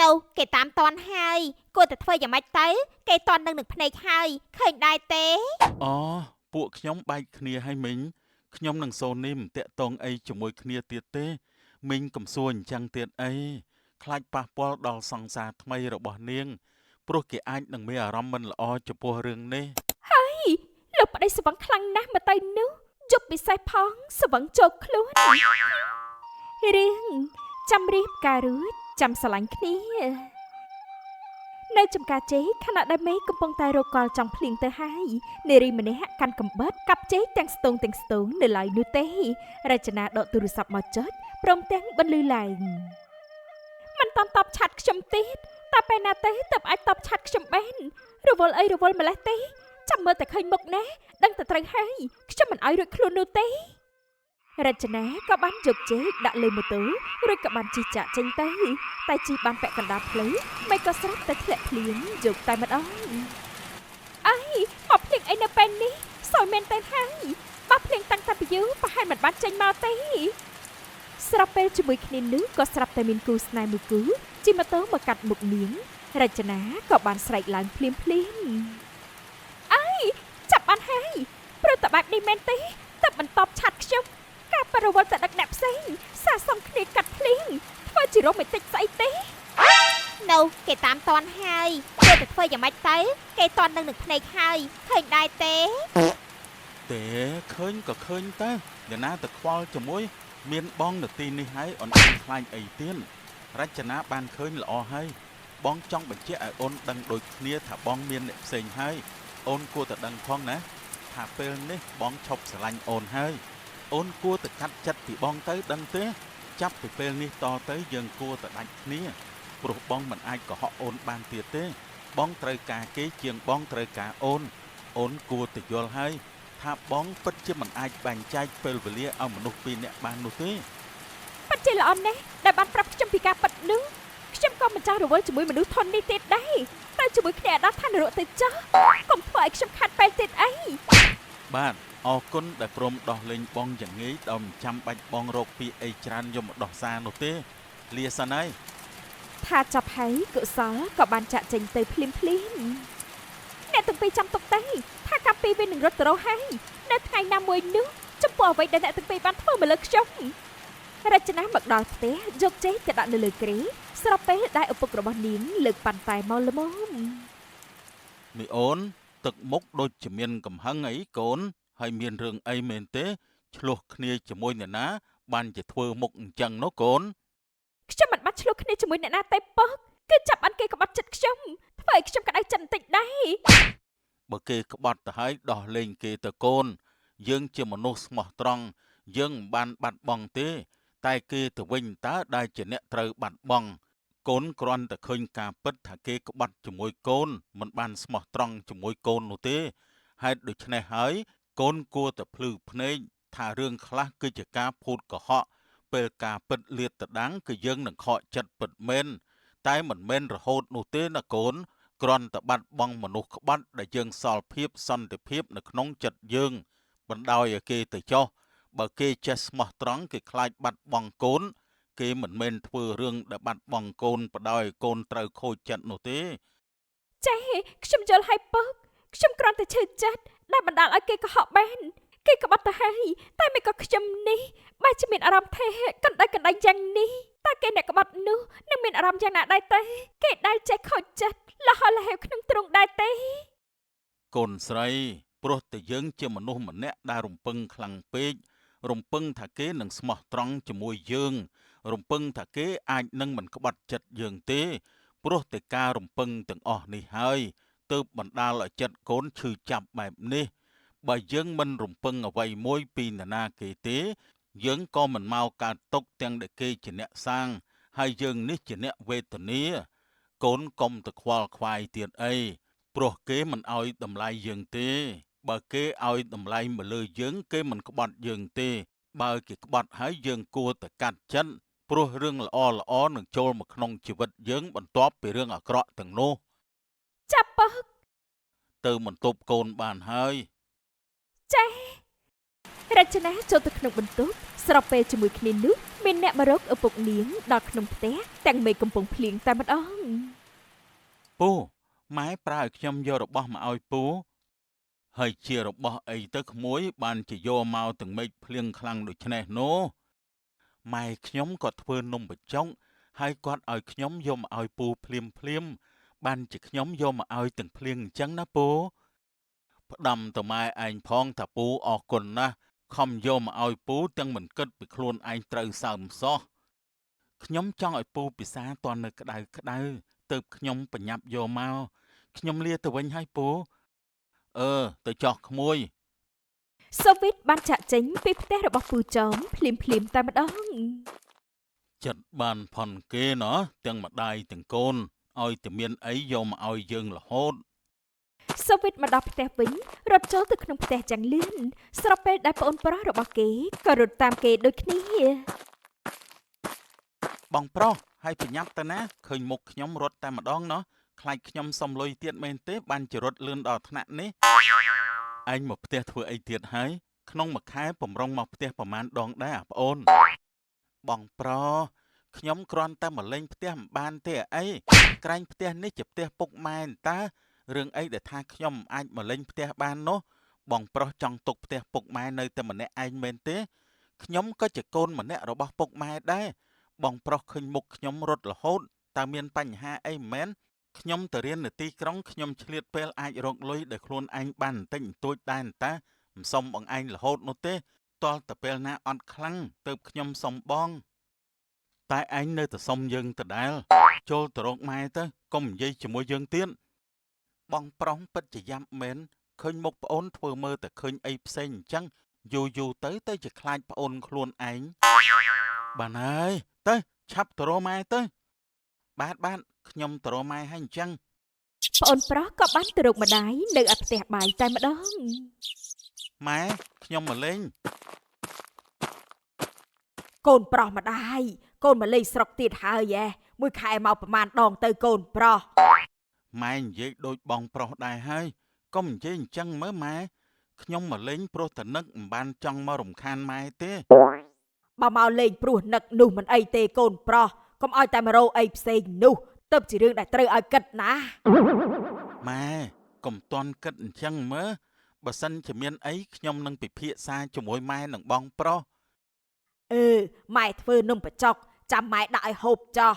នៅគេតាមតន់ហើយគួរតែធ្វើយ៉ាងម៉េចទៅគេតន់នឹងភ្នែកហើយឃើញដែរទេអូពួកខ្ញុំបែកគ្នាហើយមីងខ្ញុំនឹងសូនីមិនតាក់ទងអីជាមួយគ្នាទៀតទេមីងកំសួរអញ្ចឹងទៀតអីខ្លាចប៉ះពាល់ដល់សង្សារថ្មីរបស់នាងព្រោះគេអាចនឹងមានអារម្មណ៍មិនល្អចំពោះរឿងនេះហើយលោកប្តីស្វឹងខ្លាំងណាស់មកទៅនោះយប់ពិសេសផងស្វឹងជោគខ្លួនរឿងចាំរៀបការរួចចាំស្រឡាញ់គ្នានៅចំការជ័យខណៈដែលមេកំពុងតែរកកលចង់ភ្លៀងទៅហើយនារីម្នាក់កាន់កំបិតកាប់ជ័យទាំងស្ទងនៅឡើយនោះទេរចនាដកទូរស័ព្ទមកចុចព្រមទាំងបន្លឺឡើងមិនតាន់តបឆាត់ខ្ញុំទៀតតែពេលណាទេទើបអាចតបឆាត់ខ្ញុំបានរវល់អីរវល់ម្លេះទេចាំមើលតែឃើញមុខណាដឹងតែត្រូវហើយខ្ញុំមិនអោយរួចខ្លួននោះទេរចនាក៏បានយកជែកដាក់លើម៉ូតូរួចក៏បានជិះចាក់ចេញទៅតែជិះបានពាក់កណ្ដាលផ្លូវមិនក៏ស្រាប់តែធ្លាក់ភ្លៀងយកតែម្ដងអីមកភ្លៀងអីនៅពេលនេះសោយមែនតែហើយបើភ្លៀងតាំងតែពីយូរប្រហែលមិនបានចេញមកទេស្រាប់ពេលជាមួយគ្នានោះក៏ស្រាប់តែមានគូស្នេហ៍មួយគូជិះម៉ូតូមកកាត់មុខនាងរចនាក៏បានស្រែកឡើងភ្លាមអីចាប់បានហើយព្រោះតែបែបនេះមែនទេតែមិនតបឆាត់ខ្ញុំការប្រវត្តិតែដឹកអ្នកផ្សេងសាសំគ្នាកាត់ភ្លៀងធ្វើជារ៉ូមែនទិកស្អីទេនៅគេតាមតន់ហើយគេទៅធ្វើយ៉ាងម៉េចទៅគេតន់នឹងភ្នែកហើយឃើញដែរទេទេឃើញក៏ឃើញទៅអ្នកណាទៅខ្វល់ជាមួយមានបងនៅទីនេះហើយអូនអញខ្លាចអីទៀតរចនាបានឃើញល្អហើយបងចង់បញ្ជាក់ឲ្យអូនដឹងដូចគ្នាថាបងមានអ្នកផ្សេងហើយអូនគួរតែដឹងផងណាថាពេលនេះបងឈប់ស្រឡាញ់អូនហើយអូនគួរតែកាត់ចិត្តពីបងទៅដឹងទេចាប់ពីពេលនេះតទៅយើងគួរតែដាច់គ្នាព្រោះបងមិនអាចកុហកអូនបានទៀតទេបងត្រូវការគេជាងបងត្រូវការអូនគួរតែយល់ហើយថាបងពិតជាមិនអាចបែងចែកពេលវេលាឲ្យមនុស្សពីរនាក់បាននោះទេពិតជាល្អណាស់ដែលបានប្រាប់ខ្ញុំពីការពិតនោះខ្ញុំក៏មិនចង់រវល់ជាមួយមនុស្សធន់នេះទៀតដែរតែជាមួយគ្នាដល់ឋាននរកទៅចោះកុំធ្វើឲ្យខ្ញុំខាត់ពេលទៀតអីបាទអរគុណដែលព្រមដោះលែងបងយ៉ាងងាយដោយមិនចាំបាច់បងរកពីអីច្រើនយកមកដោះសារនោះទេលាសិនហើយថាចាប់ហើយកុសលក៏បានចាក់ចេញទៅភ្លាមអ្នកទាំងពីរចាំទុកទេថាកាប់ពីវិញនឹងរត់ទៅរកហើយនៅថ្ងៃណាមួយនោះចំពោះអ្វីដែលអ្នកទាំងពីរបានធ្វើមកលើខ្ញុំរចនាមកដល់ផ្ទះយកចេកទៅដាក់នៅលើគ្រែស្របពេលដែលឪពុករបស់នាងលើកប៉ាន់តែមកល្មមមីអូនទឹកមុខដូចជាមានកំហឹងអីកូនហើយមានរឿងអីមែនទេឆ្លោះគ្នាជាមួយអ្នកណាបានជាធ្វើមុខអញ្ចឹងនោះកូនខ្ញុំមិនបាច់ឆ្លោះគ្នាជាមួយអ្នកណាទេប៉ុកគឺចាប់បានគេក្បត់ចិត្តខ្ញុំធ្វើឲ្យខ្ញុំក្តៅចិត្តបន្តិចដែរបើគេក្បត់ទៅហើយដោះលែងគេទៅកូនយើងជាមនុស្សស្មោះត្រង់យើងមិនបានបាត់បង់ទេតែគេទៅវិញតើដែលជាអ្នកត្រូវបាត់បង់កូនគ្រាន់តែឃើញការពិតថាគេក្បត់ជាមួយកូនមិនបានស្មោះត្រង់ជាមួយកូននោះទេហេតុដូច្នេះហើយកូនគួរតែភ្លឺភ្នែកថារឿងខ្លះគឺជាការភូតកុហកពេលការពិតលាតត្រដាងគឺយើងនឹងខកចិត្តពិតមែនតែមិនមែនរហូតនោះទេណាកូនគ្រាន់តែបាត់បង់មនុស្សក្បត់ដែលយើងសល់ភាពសន្តិភាពនៅក្នុងចិត្តយើងបណ្ដោយឲ្យគេទៅចោះបើគេចេះស្មោះត្រង់គេខ្លាចបាត់បង់កូនគេមិនមែនធ្វើរឿងដែលបាត់បង់កូនបដ ாய் កូនត្រូវខូចចិត្តនោះទេចេះខ្ញុំយល់ហើយពកខ្ញុំគ្រាន់តែឈឺចិត្តដែលបណ្ដាលឲ្យគេកុហកបានគេក្បត់ទៅហើយតែមិនក៏ខ្ញុំនេះបែរជាមានអារម្មណ៍ថាកណ្ដៃយ៉ាងនេះតើគេអ្នកក្បត់នោះនឹងមានអារម្មណ៍យ៉ាងណាដែរទេគេដែលចេះខូចចិត្តលះហេវក្នុងទ្រង់ដែរទេកូនស្រីព្រោះតែយើងជាមនុស្សម្នាក់ដែលរំពឹងខ្លាំងពេករំពឹងថាគេនឹងស្មោះត្រង់ជាមួយយើងរំពឹងថាគេអាចនឹងមិនក្បត់ចិត្តយើងទេព្រោះតែការរំពឹងទាំងអស់នេះហើយទើបបណ្ដាលឲ្យចិត្តកូនឈឺចាប់បែបនេះបើយើងមិនរំពឹងអ្វីមួយពីនរណាគេទេយើងក៏មិនមកកើតទុកទាំងដែលគេជាអ្នកសាងហើយយើងនេះជាអ្នកវេទនាកូនកុំទៅខ្វល់ខ្វាយទៀតអីព្រោះគេមិនអោយតម្លៃយើងទេបើគេអោយតម្លៃមកលើយើងគេមិនក្បត់យើងទេបើគេក្បត់ហើយយើងគួរតែកាត់ចិត្តព្រោះរឿងល្អនឹងចូលមកក្នុងជីវិតយើងបន្ទាប់ពីរឿងអាក្រក់ទាំងនោះចាប់ពកទៅបន្ទប់កូនបានហើយចេះរចនាចូលទៅក្នុងបន្ទប់ស្របពេលជាមួយគ្នានោះ មានអ្នកមករកឪពុកនាងដល់ក្នុងផ្ទះទាំងមេកំពុងភ្លៀងតែម្ដង ពូម៉ែប្រើឲ្យខ្ញុំយករបស់មកឲ្យពូហើយជារបស់អីទៅក្មួយបានជាយកមកទាំងមេឃភ្លៀងខ្លាំងដូចនេះណូម៉ែខ្ញុំក៏ធ្វើនំបញ្ចុកហើយគាត់ឲ្យខ្ញុំយកមកឲ្យពូភ្លាមបានជាខ្ញុំយកមកឲ្យទាំងភ្លៀងអញ្ចឹងណាពូផ្ដាំតម៉ែឯងផងថាពូអរគុណណាស់ខំយកមកឲ្យពូទាំងមិនគិតពីខ្លួនឯងត្រូវសើមសោះខ្ញុំចង់ឲ្យពូពិសាតនៅក្តៅទៅខ្ញុំបញ្ញាប់យកមកខ្ញុំលាទៅវិញហើយពូទៅចោះក្មួយ សូវីតបានចាក់ចេញពីផ្ទះរបស់ពូចោមភ្លាមតែម្ដង ចិត្តបានផន់គេណោះទាំងម្ដាយទាំងកូនឲ្យតែមានអីយកមកឲ្យយើងរហូត សូវីតមកដល់ផ្ទះវិញរត់ចូលទៅក្នុងផ្ទះយ៉ាងលឿនស្របពេលដែលប្អូនប្រុសរបស់គេក៏រត់តាមគេដូចគ្នា បងប្រុសហើយប្រញាប់ទៅណាឃើញមុខខ្ញុំរត់តែម្ដងណោះខ្លាចខ្ញុំសុំលុយទៀតមែនទេបានជារត់លឿនដល់ថ្នាក់នេះឯងមកផ្ទះធ្វើអីទៀតហើយក្នុងមួយខែបំរុងមកផ្ទះប្រមាណដងដែរប្អូនបងប្រុសខ្ញុំគ្រាន់តែមកលេងផ្ទះមិនបានទេអីក្រែងផ្ទះនេះជាផ្ទះពុកម៉ែតើរឿងអីដែលថាខ្ញុំអាចមកលេងផ្ទះបាននោះបងប្រុសចង់ទុកផ្ទះពុកម៉ែនៅតែម្នាក់ឯងមែនទេខ្ញុំក៏ជាកូនម្នាក់របស់ពុកម៉ែដែរបងប្រុសឃើញមុខខ្ញុំរត់រហូតតើមានបញ្ហាអីមែនខ្ញុំទៅរៀននៅទីក្រុងខ្ញុំឆ្លៀតពេលអាចរកលុយដោយខ្លួនឯងបានបន្តិចបន្តួចដែរតាមិនសុំបងឯងរហូតនោះទេតលតែពេលណាអត់ខ្លាំងទៅខ្ញុំសុំបងតែឯងនៅតែសុំយើងដដែលចូលទៅរកម៉ែទៅកុំនិយាយជាមួយយើងទៀតបងប្រុសពិតជាយ៉ាប់មែនឃើញមុខប្អូនធ្វើមើលតែឃើញអីផ្សេងអញ្ចឹងយូរទៅជាខ្លាចប្អូនខ្លួនឯងបានហើយទៅឆាប់ទៅរកម៉ែទៅបាទខ្ញុំទៅរកម៉ែហើយអញ្ចឹង ប្អូនប្រុសក៏បានទៅរកម្ដាយនៅឯផ្ទះបាយតែម្ដង ម៉ែខ្ញុំមកលេង កូនប្រុសម្ដាយកូនមកលេងស្រុកទៀតហើយមួយខែមកប្រមាណដងទៅកូនប្រុស ម៉ែនិយាយដូចបងប្រុសដែរហើយកុំនិយាយអញ្ចឹងមើលម៉ែខ្ញុំមកលេងព្រោះតែនឹកមិនបានចង់មករំខានម៉ែទេ បើមកលេងព្រោះនឹកនោះមិនអីទេកូនប្រុសកុំឲ្យតែមករោអីផ្សេងនោះទៅជារឿងដែលត្រូវឲ្យគិតណា ម៉ែកុំតន់គិតអញ្ចឹងមើលបើសិនជាមានអីខ្ញុំនឹងពិភាក្សាជាមួយម៉ែនិងបងប្រុស ម៉ែធ្វើនំបញ្ចុកចាំម៉ែដាក់ឲ្យហូបចោះ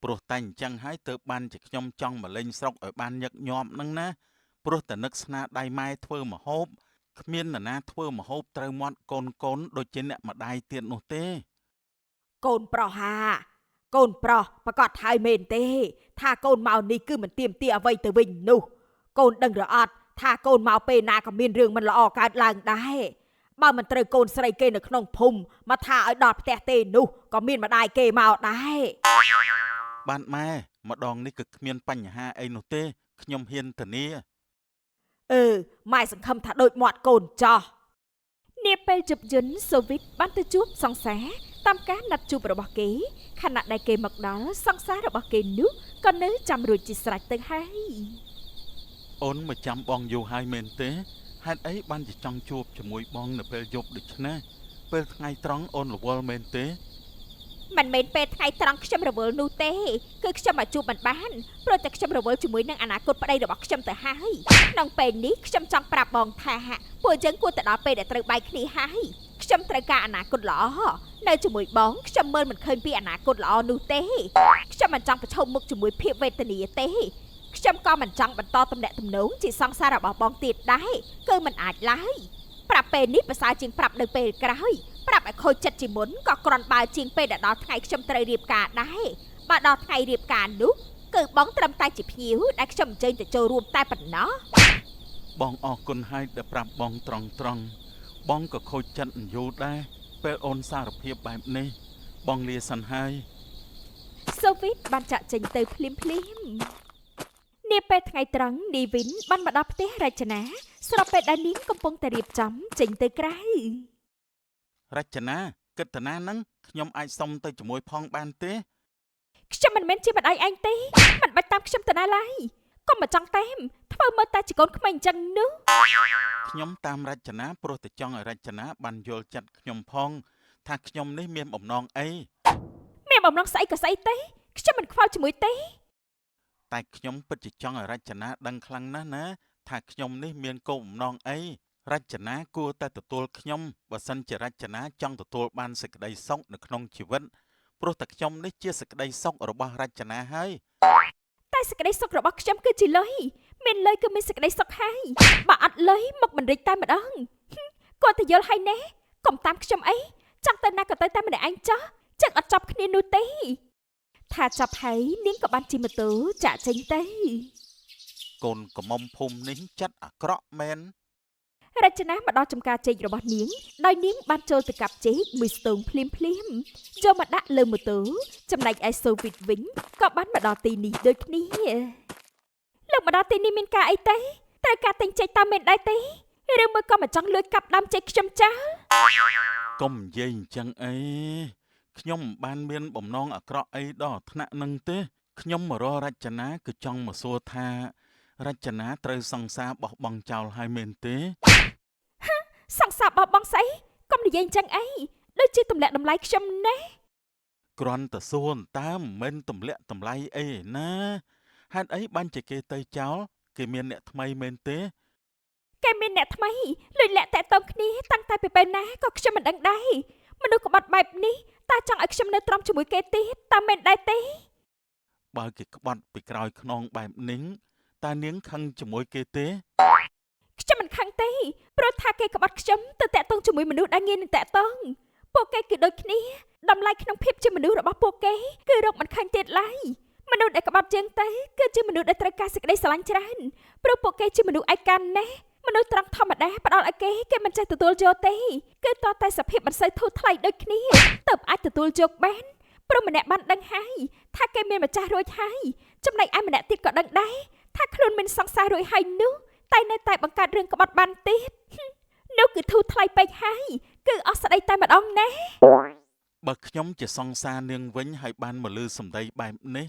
ព្រោះតែអញ្ចឹងហើយទៅបានជាខ្ញុំចង់មកលេងស្រុកឲ្យបានញឹកញាប់ហ្នឹងណាព្រោះតែនឹកស្នាដៃម៉ែធ្វើម្ហូបគ្មាននរណាធ្វើម្ហូបត្រូវមាត់កូនដូចជាអ្នកម្ដាយទៀតនោះទេ កូនប្រុសកូនប្រុសប្រកាសហើយមែនទេថាកូនមកនេះគឺមិនទៀមទាអ្វីទៅវិញនោះកូនដឹងឬអត់ថាកូនមកពេលណាក៏មានរឿងមិនល្អកើតឡើងដែរបើមិនត្រូវកូនស្រីគេនៅក្នុងភូមិមកថាឲ្យដល់ផ្ទះទេនោះក៏មានម្ដាយគេមកដែរ បានម៉ែម្ដងនេះគឺគ្មានបញ្ហាអីនោះទេខ្ញុំហ៊ានធានា ម៉ែសង្ឃឹមថាដូចមាត់កូនចោះនាពេលជប់យន្តសូវីតបានទៅជួបសង្សារតាមការណាត់ជួបរបស់គេខណៈដែលគេមកដល់សង្សាររបស់គេនោះក៏នៅចាំរួចជាស្រេចទៅហើយ អូនមកចាំបងយូរហើយមែនទេហេតុអីបានជាចង់ជួបជាមួយបងនៅពេលយប់ដូច្នេះពេលថ្ងៃត្រង់អូនរវល់មែនទេ មិនមែនពេលថ្ងៃត្រង់ខ្ញុំរវល់នោះទេគឺខ្ញុំមកជួបមិនបានព្រោះតែខ្ញុំរវល់ជាមួយនឹងអនាគតប្តីរបស់ខ្ញុំទៅហើយក្នុងពេលនេះខ្ញុំចង់ប្រាប់បងថាពួកយើងគួរទៅដល់ពេលដែលត្រូវបែកគ្នាហើយខ្ញុំត្រូវការអនាគតល្អនៅជាមួយបងខ្ញុំមើលមិនឃើញពីអនាគតល្អនោះទេខ្ញុំមិនចង់ប្រឈមមុខជាមួយភាពវេទនាទេខ្ញុំក៏មិនចង់បន្តទំនាក់ទំនងជាសង្សាររបស់បងទៀតដែរគឺមិនអាចឡើយប្រាប់ពេលនេះប្រសើរជាងប្រាប់នៅពេលក្រោយប្រាប់ឲ្យខូចចិត្តជាមុនក៏គ្រាន់បើជាងពេលដែលដល់ថ្ងៃខ្ញុំត្រូវរៀបការដែរបើដល់ថ្ងៃរៀបការនោះគឺបងត្រឹមតែជាភ្ញៀវដែលខ្ញុំអញ្ជើញទៅចូលរួមតែប៉ុណ្ណោះ បងអរគុណហើយដែលប្រាប់បងត្រង់បងក៏ខូចចិត្តយូរដែរពេលអូនសារភាពបែបនេះបងលាសិនហើយ សូវីតបានចាក់ចេញទៅភ្លាមនាពេលថ្ងៃត្រង់នីវិនបានមកដល់ផ្ទះរចនាស្របពេលដែលនាងកំពុងតែរៀបចំចេញទៅក្រៅ រចនាគិតតាណាហ្នឹងខ្ញុំអាចសុំទៅជាមួយផងបានទេ ខ្ញុំមិនមែនជាម្ដាយឯងទេមិនបាច់តាមខ្ញុំទៅណាឡើយកុំមកចង់តាមធ្វើមើលតែជាកូនក្មេងអញ្ចឹងនោះ ខ្ញុំតាមរចនាព្រោះតែចង់ឲ្យរចនាបានយល់ចិត្តខ្ញុំផង ថាខ្ញុំនេះមានបំណងអី មានបំណងស្អីក៏ស្អីទេខ្ញុំមិនខ្វល់ជាមួយទេ តែខ្ញុំពិតជាចង់ឲ្យរចនាដឹងខ្លាំងណាស់ណាថាខ្ញុំនេះមានគោលបំណងអីរចនាគួរតែទទួលខ្ញុំបើសិនជារចនាចង់ទទួលបានសេចក្តីសុខនៅក្នុងជីវិតព្រោះតែខ្ញុំនេះជាសេចក្តីសុខរបស់រចនាហើយ តែសេចក្តីសុខរបស់ខ្ញុំគឺជាលុយមានលុយគឺមានសេចក្តីសុខហើយបើអត់លុយមកមិនរិចតែម្ដងគាត់ទៅយល់ហើយណែកុំតាមខ្ញុំអីចង់ទៅណាក៏ទៅតែម្នាក់ឯងចោះចឹងអត់ចប់គ្នានោះទេថាចាប់ហើយនាងក៏បានជិះម៉ូតូចាក់ចេញទៅ កូនកំមុំភូមិនេះចិត្តអាក្រក់មែន រចនាមកដល់ចំការចេករបស់នាងដោយនាងបានចូលទៅកាប់ចេកមួយស្ទងភ្លាមយកមកដាក់លើម៉ូតូចំណែកឯសូវីតវិញក៏បានមកដល់ទីនេះដូចគ្នាលោកមកដល់ទីនេះមានការអីទេត្រូវការទិញចេកតាមមែនដែរទេឬមួយក៏មកចង់លួចកាប់ដើមចេកខ្ញុំចោល កុំនិយាយអញ្ចឹងអីខ្ញុំមិនបានមានបំណងអាក្រក់អីដល់ថ្នាក់នឹងទេខ្ញុំមករករចនាគឺចង់មកសួរថារចនាត្រូវសង្សារបោះបង់ចោលហើយមែនទេស ង្សារបោះបង់ស្អីកុំនិយាយអញ្ចឹងអីដូចជាទម្លាក់តម្លៃខ្ញុំណា គ្រាន់តែសួរតាមមិនទម្លាក់តម្លៃអីណាហេតុអីបានជាគេទៅចោលគេមានអ្នកថ្មីមែនទេ គេមានអ្នកថ្មីលុយលាក់តែតោមគ្នាតាំងតែពីពេលណាក៏ខ្ញុំមិនដឹងដែរមនុស្សក្បត់បែបនេះតើចង់ឲ្យខ្ញុំនៅទ្រាំជាមួយគេទៀតតើមែនដែរទេ បើគេក្បត់ពីក្រោយខ្នងបែបនេះតើនាងខឹងជាមួយគេទេ ខ្ញុំមិនខឹងទេព្រោះថាគេក្បត់ខ្ញុំទៅតាក់ទងជាមួយមនុស្សដែលងាយនឹងតាក់ទងពួកគេគឺដូចគ្នាតម្លៃក្នុងភាពជាមនុស្សរបស់ពួកគេគឺរកមិនឃើញទៀតឡើយមនុស្សដែលក្បត់ជាងទៅគឺជាមនុស្សដែលត្រូវការសេចក្តីស្រឡាញ់ច្រើនព្រោះពួកគេជាមនុស្សឯកាណាស់មនុស្សត្រង់ធម្មតាផ្ដល់ឲ្យគេមិនចេះទទួលយកទេគឺតតែសភាពមិនសូវធូរថ្លៃដូចគ្នាទើបអាចទទួលយកបានព្រោះម្នាក់បានដឹងហើយថាគេមានម្ចាស់រួចហើយចំណែកឯម្នាក់ទៀតក៏ដឹងដែរថាខ្លួនមានសង្សាររួចហើយនោះតែនៅតែបង្កើតរឿងក្បត់បានទៀតនោះគឺធូរថ្លៃពេកហើយគឺអស់ស្ដីតែម្ដងណា បើខ្ញុំជាសង្សារនាងវិញហើយបានមកលឺសម្ដីបែបនេះ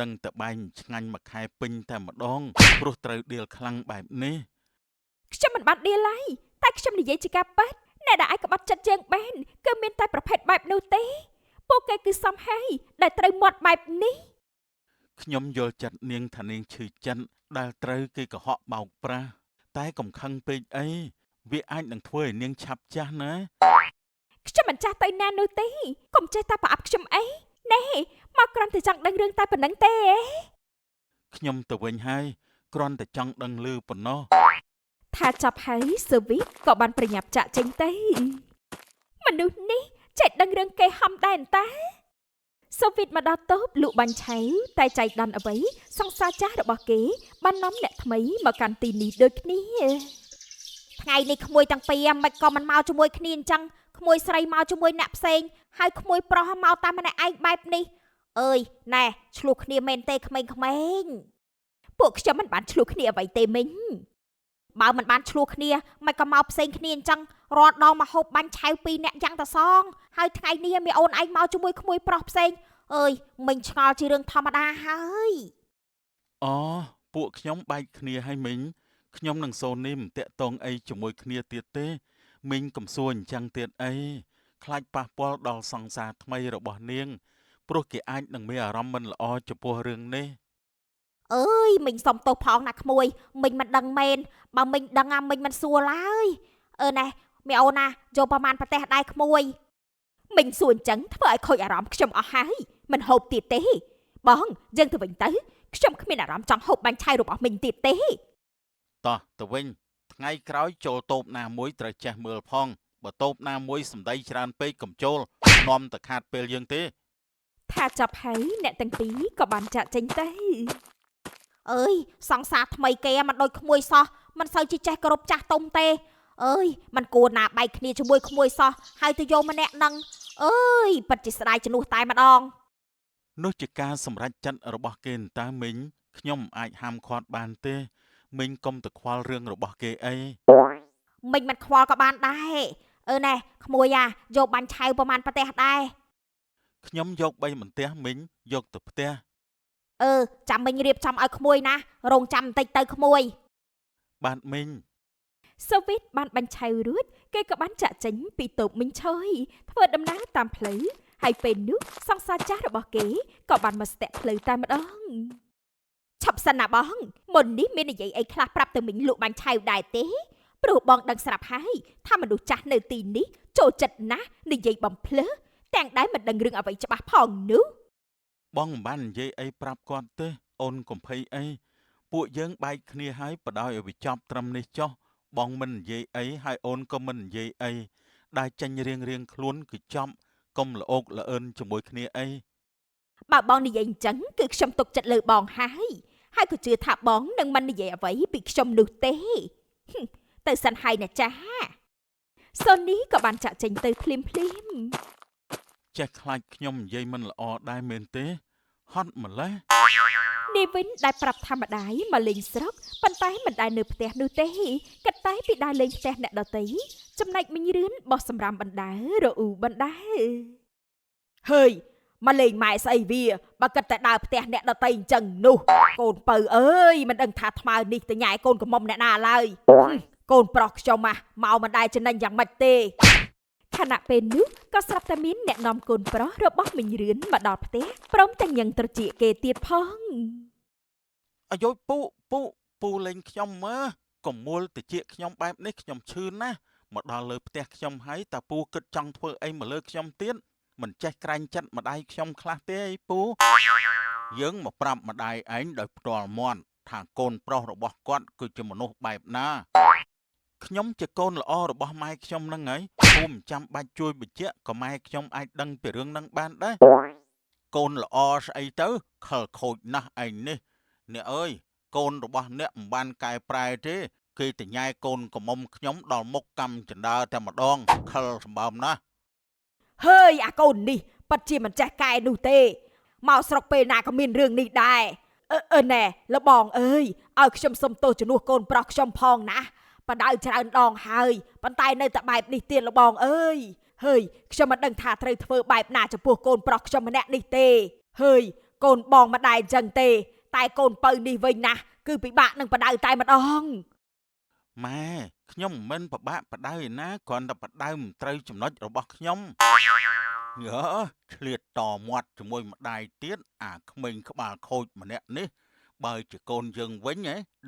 ដឹងតែបែងឆ្ងាញ់មួយខែពេញតែម្ដងព្រោះត្រូវដៀលខ្លាំងបែបនេះ ខ្ញុំមិនបានដៀលឡើយតែខ្ញុំនិយាយជាការប៉ັດអ្នកដែលអាចក្បត់ចិត្តយើងបានគឺមានតែប្រភេទបែបនោះទេពួកគេគឺសំហើយដែលត្រូវមាត់បែបនេះ ខ្ញុំយល់ចិត្តនាងថានាងឈឺចិត្តដែលត្រូវគេកុហកបោកប្រាស់តែកំខឹងពេកអីវាអាចនឹងធ្វើឲ្យនាងឆាប់ចាស់ណា ខ្ញុំមិនចាស់ទៅណានោះទេកុំចេះតែប្រអប់ខ្ញុំអីណែមកគ្រាន់តែចង់ដឹងរឿងតែប៉ុណ្្នឹងទេ ខ្ញុំទៅវិញហើយគ្រាន់តែចង់ដឹងឮប៉ុណ្ណោះ ថាចាប់ហើយសូវីតក៏បានប្រញាប់ចាក់ចេញទៅមនុស្សនេះចេះដឹងរឿងគេហំដែរតាសូវីតមកដល់តូបលក់បាញ់ឆៅតែចៃដន្យអ្វីសង្សារចាស់របស់គេបាននាំអ្នកថ្មីមកកាន់ទីនេះដូចគ្នាថ្ងៃនេះក្មួយទាំងពីរមិនក៏មិនមកជាមួយគ្នាអញ្ចឹងក្មួយស្រីមកជាមួយអ្នកផ្សេងហើយក្មួយប្រុសមកតែម្នាក់ឯងបែបនេះអើយណែឆ្លោះគ្នាមែនទេក្មេងៗពួកខ្ញុំមិនបានឆ្លោះគ្នាអ្វីទេមីងបើមិនបានឆ្លោះគ្នាមិនក៏មកផ្សេងគ្នាអញ្ចឹងរាល់ដងមកហូបបាញ់ឆៅពីរអ្នកយ៉ាងតសងហើយថ្ងៃនេះមីអូនឯងមកជាមួយក្មួយប្រុសផ្សេងអើយមិញឆ្ងល់ជារឿងធម្មតាហើយ អូពួកខ្ញុំបែកគ្នាហើយមីងខ្ញុំនឹងសូននេះមិនតាក់ទងអីជាមួយគ្នាទៀតទេមីងកំសួរអញ្ចឹងទៀតអីខ្លាចប៉ះពាល់ដល់សង្សារថ្មីរបស់នាងព្រោះគេអាចនឹងមានអារម្មណ៍មិនល្អចំពោះរឿងនេះ អើយមិញសុំទោសផងណាក្មួយមិញមិនដឹងមែនបើមិញដឹងអាមិញមិនសួរឡើយណែមីអូនណាយកប្រមាណប្រទេសដែរក្មួយមិញសួរអញ្ចឹងធ្វើឲ្យខូចអារម្មណ៍ខ្ញុំអស់ហើយមិនហូបទៀតទេបងយើងទៅវិញទៅខ្ញុំគ្មានអារម្មណ៍ចង់ហូបបាញ់ឆៅរបស់មិញទៀតទេ តោះទៅវិញថ្ងៃក្រោយចូលតូបណាមួយត្រូវចេះមើលផងបើតូបណាមួយសម្ដីច្រើនពេកកុំចូលនាំតែខាតពេលយើងទេ ថាចាប់ហើយអ្នកទាំងពីរក៏បានចាក់ចេញទៅអើយសង្សារថ្មីគេមិនដូចក្មួយសោះមិនសូវចេះគោរពចាស់ទុំទេអើយមិនគួរណាបែកគ្នាជាមួយក្មួយសោះហើយទៅយកម្នាក់នឹងអើយពិតជាស្ដាយជំនួសតែម្ដង នោះជាការសម្រេចចិត្តរបស់គេតើមីងខ្ញុំអាចហាមឃាត់បានទេមីងកុំទៅខ្វល់រឿងរបស់គេអី មិញមិនខ្វល់ក៏បានដែរណែក្មួយយកបាញ់ឆៅប្រមាណប្រទេសដែរ ខ្ញុំយក3បន្ទះមីងយកទៅផ្ទះ ចាំមិញរៀបចំឲ្យក្មួយណារងចាំបន្តិចទៅក្មួយ បាទមីង សូវៀតបានបាញ់ឆៅរួចគេក៏បានចាក់ចេញពីតូបមីងឆុយធ្វើដំណើរតាមផ្លូវហើយពេលនោះសង្សារចាស់របស់គេក៏បានមកស្ទាក់ផ្លូវតែម្ដងឆាប់សិនណាបងមុននេះមាននិយាយអីខ្លះប្រាប់ទៅមីងលក់បាញ់ឆៅដែរទេព្រោះបងដឹងស្រាប់ហើយថាមនុស្សចាស់នៅទីនេះចូលចិត្តណាស់និយាយបំភ្លើទាំងដែលមិនដឹងរឿងអ្វីច្បាស់ផងនោះបងមិនបាននិយាយអីប្រាប់គាត់ទេអូនកុំភ័យអីពួកយើងបែកគ្នាហើយបដ ாய் ឲ្យវាចប់ត្រឹមនេះចុះបងមិននិយាយអីហើយអូនក៏មិននិយាយអីដែលចាញ់រៀងខ្លួនគឺចប់កុំល្អោកល្អឿនជាមួយគ្នាអី បើបងនិយាយអញ្ចឹងគឺខ្ញុំទុកចិត្តលើបងហើយក៏ជឿថាបងនឹងមិននិយាយអ្វីពីខ្ញុំនោះទេទៅសិនហើយណាចាសូនីក៏បានចាក់ចេញទៅភ្លាមចេះខ្លាចខ្ញុំនិយាយមិនល្អដែរមែនទេហត់ម្លេះនេះវិញដែលប្រាប់ថាម្ដាយមកលេងស្រុកប៉ុន្តែមិនដែលនៅផ្ទះនោះទេគិតតែពីដើរលេងផ្ទះអ្នកដទៃចំណែកមីងរឿនបោះសម្រាមបណ្ដើរអ៊ូបណ្ដើហើយមកលេងម៉ែស្អីវាបើគិតតែដើរផ្ទះអ្នកដទៃអញ្ចឹងនោះកូនពៅអើយមិនដឹងថាថ្មើរនេះទៅញ៉ែកូនកំមុំអ្នកណាឡើយកូនប្រុសខ្ញុំមកមិនដែលចំណេញយ៉ាងម៉េចទេខណៈពេលនោះក៏ស្រាប់តែមានអ្នកនាំកូនប្រុសរបស់មីងរឿនមកដល់ផ្ទះព្រមទាំងញ៉ឹងត្រចៀកគេទៀតផងអាយុពូលេងខ្ញុំមើកុំមូលតិចខ្ញុំបែបនេះខ្ញុំឈឺណាស់មកដល់លើផ្ទះខ្ញុំហើយតើពូគិតចង់ធ្វើអីមកលើខ្ញុំទៀតមិនចេះក្រែងចិត្តម្ដាយខ្ញុំខ្លះទេអីពូយើងមកប្រាប់ម្ដាយឯងដោយផ្ទាល់មាត់ថាកូនប្រុសរបស់គាត់គឺជាមនុស្សបែបណាខ្ញុំជាកូនល្អរបស់ម៉ែខ្ញុំនឹងហើយពូមិនចាំបាច់ជួយបញ្ជាក់ក៏ម៉ែខ្ញុំអាចដឹងពីរឿងនឹងបានដែរកូនល្អស្អីទៅខលខូចណាស់ឯងនេះអ្នកអើយកូនរបស់អ្នកមិនបានកែប្រែទេគេតញ៉ែកូនកំមុំខ្ញុំដល់មុខកម្មចណ្ដើតែម្ដងខលសម្បើមណាស់ហើយអាកូននេះប៉ាត់ជាមិនចេះកែនោះទេមកស្រុកពេលណាក៏មានរឿងនេះដែរណែលបងអើយឲ្យខ្ញុំសុំទោសជំនួសកូនប្រុសខ្ញុំផងណាបដៅច្រើនដងហើយប៉ុន្តែនៅតែបែបនេះទៀតលបងអើយហើយខ្ញុំមិនដឹងថាត្រូវធ្វើបែបណាចំពោះកូនប្រុសខ្ញុំម្នាក់នេះទេហើយកូនបងមិនដែរអញ្ចឹងទេតែកូនពៅនេះវិញណាគឺពិបាកនឹងបដៅតែម្ដងម៉ែខ្ញុំមិនពិបាកបដៅឯណាគ្រាន់តែបដៅមិនត្រូវចំណុចរបស់ខ្ញុំឆ្លៀតតមាត់ជាមួយម្ដាយទៀតអាក្មេងក្បាលខូចម្នាក់នេះបើជាកូនយើងវិញ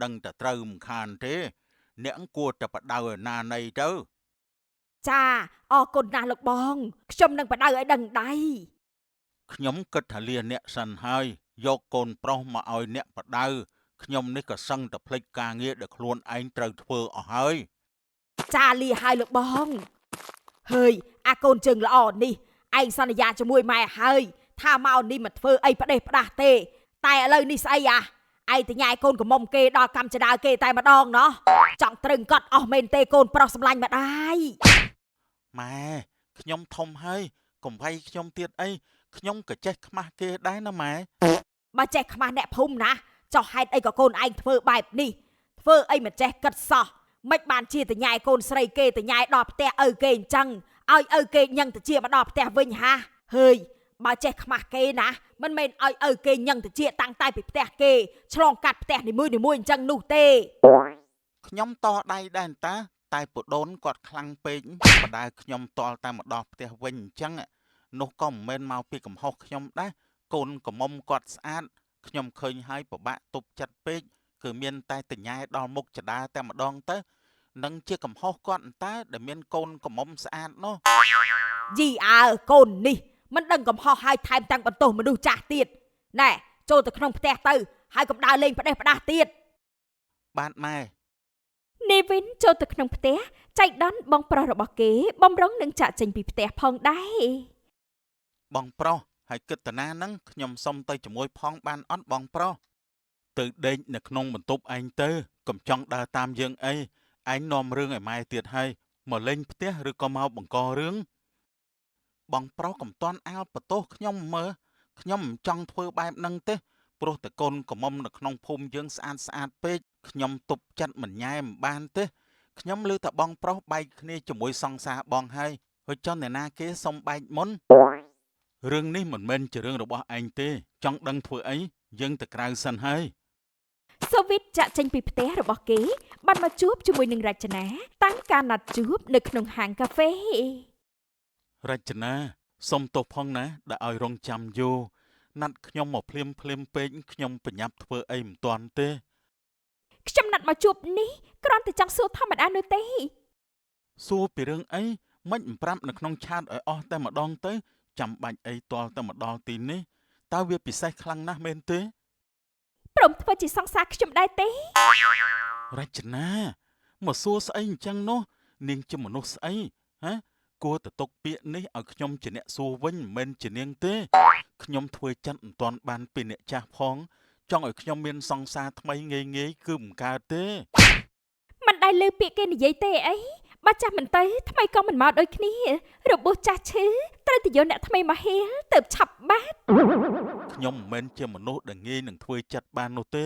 ដឹងតែត្រូវមិនខានទេអ្នកគួរតែបដៅឯណាណីទៅចាអរគុណណាស់លោកបងខ្ញុំនឹងបដៅឲ្យដឹងដៃខ្ញុំគិតថាលាអ្នកសិនហើយយកកូនប្រុសមកឲ្យអ្នកបដៅខ្ញុំនេះក៏សឹងតែភ្លេចការងារដែលខ្លួនឯងត្រូវធ្វើអស់ហើយចាលាហើយលោកបងហើយអាកូនជើងល្អនេះឯងសន្យាជាមួយម៉ែហើយថាមកនេះមិនធ្វើអីផ្ដេសផ្ដាស់ទេតែឥឡូវនេះស្អីឯងទៅញ៉ែកូនកំមុំគេដល់កម្មចដាគេតែម្ដងណោះចង់ត្រឹងកត់អស់មែនទេកូនប្រុសសម្លាញ់ម្ដាយម៉ែខ្ញុំធំហើយកុំវាយខ្ញុំទៀតអីខ្ញុំក៏ចេះខ្មាស់គេដែរណាម៉ែបើចេះខ្មាស់អ្នកភូមិណាចោះហេតុអីក៏កូនឯងធ្វើបែបនេះធ្វើអីមិនចេះគិតសោះមិនបានជាតញ៉ែកូនស្រីគេតញ៉ែដល់ផ្ទះឪគេអញ្ចឹងឲ្យឪគេញ៉ឹងទៅជាមកដល់ផ្ទះវិញហាហើយបើចេះខ្មាស់គេណាមិនមែនឲ្យឪគេញ៉ឹងទៅជាតាំងតែពីផ្ទះគេឆ្លងកាត់ផ្ទះនីមួយអញ្ចឹងនោះទេខ្ញុំតដៃដែរតាតែពដូនគាត់ខ្លាំងពេកបដៅខ្ញុំតល់តែមកដល់ផ្ទះវិញអញ្ចឹងនោះក៏មិនមែនមកពីកំហុសខ្ញុំដែរកូនកំមុំគាត់ស្អាតខ្ញុំឃើញហើយពិបាកទប់ចិត្តពេកគឺមានតែតញ៉ែដល់មុខចដាតែម្ដងទៅនឹងជាកំហុសគាត់តើដែលមានកូនកំមុំស្អាតនោះយីអើកូននេះមិនដឹងកំហុសហើយថែមទាំងបន្ទោសមនុស្សចាស់ទៀតណែចូលទៅក្នុងផ្ទះទៅហើយកុំដើរលេងផ្ដេសផ្ដាស់ទៀតបាទម៉ែនេះវិញចូលទៅក្នុងផ្ទះចៃដន្យបងប្រុសរបស់គេបំរុងនឹងចាក់ចេញពីផ្ទះផងដែរបងប្រុសហើយគិតតាណាហ្នឹងខ្ញុំសុំទៅជាមួយផងបានអត់បងប្រុសទៅដេកនៅក្នុងបន្ទប់ឯងទៅកុំចង់ដើរតាមយើងអីឯងនាំរឿងឲ្យម៉ែទៀតហើយមកលេងផ្ទះឬក៏មកបង្ករឿងបងប្រុសកំតាន់អាលបន្ទោសខ្ញុំមើលខ្ញុំមិនចង់ធ្វើបែបហ្នឹងទេព្រោះតែកូនកំមុំនៅក្នុងភូមិយើងស្អាតពេកខ្ញុំទប់ចិត្តមិនញ៉ែមិនបានទេខ្ញុំលើតែបងប្រុសបែកគ្នាជាមួយសង្សារបងហើយចង់អ្នកណាគេសុំបែកមុនរឿងនេះមិនមែនជារឿងរបស់ឯងទេចង់ដឹងធ្វើអីយើងទៅក្រៅសិនហើយ សូវីតចាក់ចេញពីផ្ទះរបស់គេបានមកជួបជាមួយនឹងរចនាតាមការណាត់ជួបនៅក្នុងហាងកាហ្វេរចនាសុំទោសផងណាដែលឲ្យរងចាំយូរណាត់ខ្ញុំមកភ្លាមពេកខ្ញុំប្រញាប់ធ្វើអីមិនទាន់ទេខ្ញុំណាត់មកជួបនេះគ្រាន់តែចង់សួរធម្មតានោះទេសួរពីរឿងអីមិនប្រាប់នៅក្នុងឆាតឲ្យអស់តែម្ដងទៅចាំបាច់អីទាល់តែមកដល់ទីនេះតើវាពិសេសខ្លាំងណាស់មែនទេព្រមធ្វើជាសង្សារខ្ញុំដែរទេរចនាមកសួរស្អីអញ្ចឹងនោះនាងជាមនុស្សស្អីហ៎គួរតែຕົកពាក្យនេះឲ្យខ្ញុំជាអ្នកសួរវិញមិនមែនជានាងទេខ្ញុំធ្វើចិត្តមិនទាន់បានពីអ្នកចាស់ផងចង់ឲ្យខ្ញុំមានសង្សារថ្មីងាយគឺមិនកើតទេមិនដែលលើពាក្យគេនិយាយទេអីបើចាស់មិនទៅថ្មីក៏មិនមកដូចគ្នារបួសចាស់ឈឺត្រូវទៅយកអ្នកថ្មីមកហៀលទៅឆាប់បាត់ខ្ញុំមិនមែនជាមនុស្សដែលងាយនឹងធ្វើចិត្តបាននោះទេ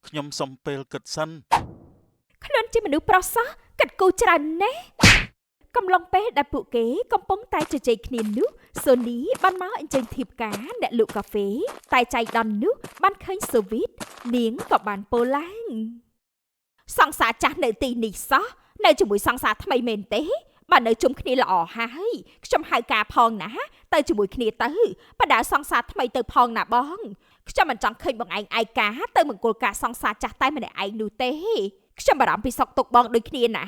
ខ្ញុំសុំពេលគិតសិនខ្លួនជាមនុស្សប្រុសសោះគិតគូរច្រើនណាស់កំឡុងពេលដែលពួកគេកំពុងតែជជែកគ្នានោះសូនីបានមកអញ្ជើញធៀបការអ្នកលក់កាហ្វេតែចៃដន្យនោះបានឃើញសូវីតនាងក៏បានពោលឡើងសង្សារចាស់នៅទីនេះសោះនៅជាមួយសង្សារថ្មីមែនទេបើនៅជុំគ្នាល្អហើយខ្ញុំហៅការផងណាទៅជាមួយគ្នាទៅបដាសង្សារថ្មីទៅផងណាបងខ្ញុំមិនចង់ឃើញបងឯងឯកាទៅមង្គលការសង្សារចាស់តែម្នាក់ឯងនោះទេខ្ញុំបារម្ភពីសុខទុក្ខបងដូចគ្នាណា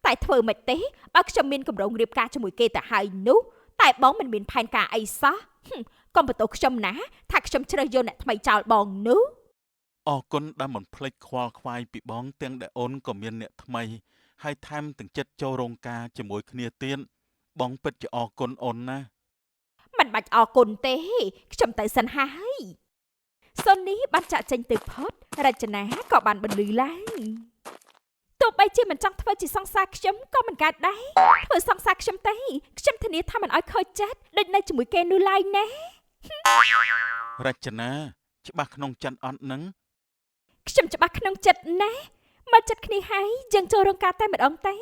តែធ្វើមិនទេបើខ្ញុំមានកម្រងរៀបការជាមួយគេទៅហើយនោះតែបងមិនមានផែនការអីសោះកុំបន្ទោសខ្ញុំណាថាខ្ញុំជ្រើសយកអ្នកថ្មីចោលបងនោះអរគុណដែលមិនភ្លេចខ្វល់ខ្វាយពីបងទាំងដែលអូនក៏មានអ្នកថ្មីហើយថែមទាំងចិត្តចូលរោងការជាមួយគ្នាទៀតបងពិតជាអរគុណអូនណាមិនបាច់អរគុណទេខ្ញុំទៅសិនហើយសូនីបានចាក់ចេញទៅផុតរចនាក៏បានបន្លឺឡើងទោះបីជាមិនចង់ធ្វើជាសង្សារខ្ញុំក៏មិនកើតដែរធ្វើសង្សារខ្ញុំទេខ្ញុំធានាថាមិនឲ្យខូចចិត្តដូចនៅជាមួយគេនោះឡើយណារចនាច្បាស់ក្នុងចិត្តអត់នឹងខ្ញុំច្បាស់ក្នុងចិត្តណាមកចិត្តគ្នាហើយយើងចូលរោងការតែម្ដងទៅ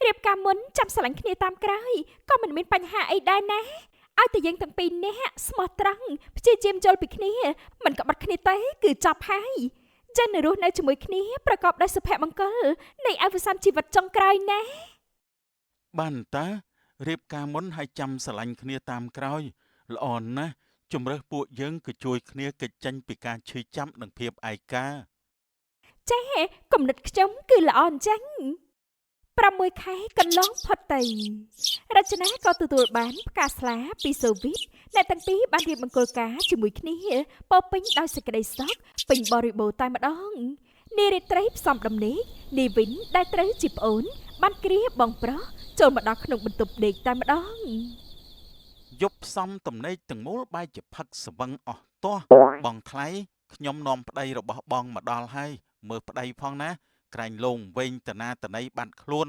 រៀបការមុនចាំស្រឡាញ់គ្នាតាមក្រោយក៏មិនមានបញ្ហាអីដែរណាឲ្យតែយើងទាំងពីរនាក់ស្មោះត្រង់ព្យាយាមយល់ពីគ្នាមិនក្បត់គ្នាទេគឺចប់ហើយចិនរស់នៅជាមួយគ្នាប្រកបដោយសុភមង្គលនៃអវសានជីវិតចុងក្រោយណាបានតារៀបការមុនហើយចាំស្រឡាញ់គ្នាតាមក្រោយល្អណាស់ជំរើសពួកយើងគឺជួយគ្នាកិច្ចចេញពីការឈឺចាប់និងភាពឯកាចាគំនិតខ្ញុំគឺល្អអញ្ចឹង6 ខែកន្លងផុតទៅរចនាក៏ទទួលបានផ្កាស្លាពីសូវីតអ្នកទាំងពីរបានរៀបមង្គលការជាមួយគ្នាពោពេញដោយសេចក្តីសុខពេញបរិបូរណ៍តែម្ដងនារីត្រីផ្សំដំណេកនាវិនដែលត្រូវជាប្អូនបានគ្រាបងប្រុសចូលមកដល់ក្នុងបន្ទប់ដេកតែម្ដងយប់ផ្សំតំណេកទាំងមូលបែរជាផឹកស្វឹងអស់ទាស់បងថ្លៃខ្ញុំនាំប្តីរបស់បងមកដល់ហើយមើលប្តីផងណាក្រែងលងវែងតាណាតណៃបាត់ខ្លួន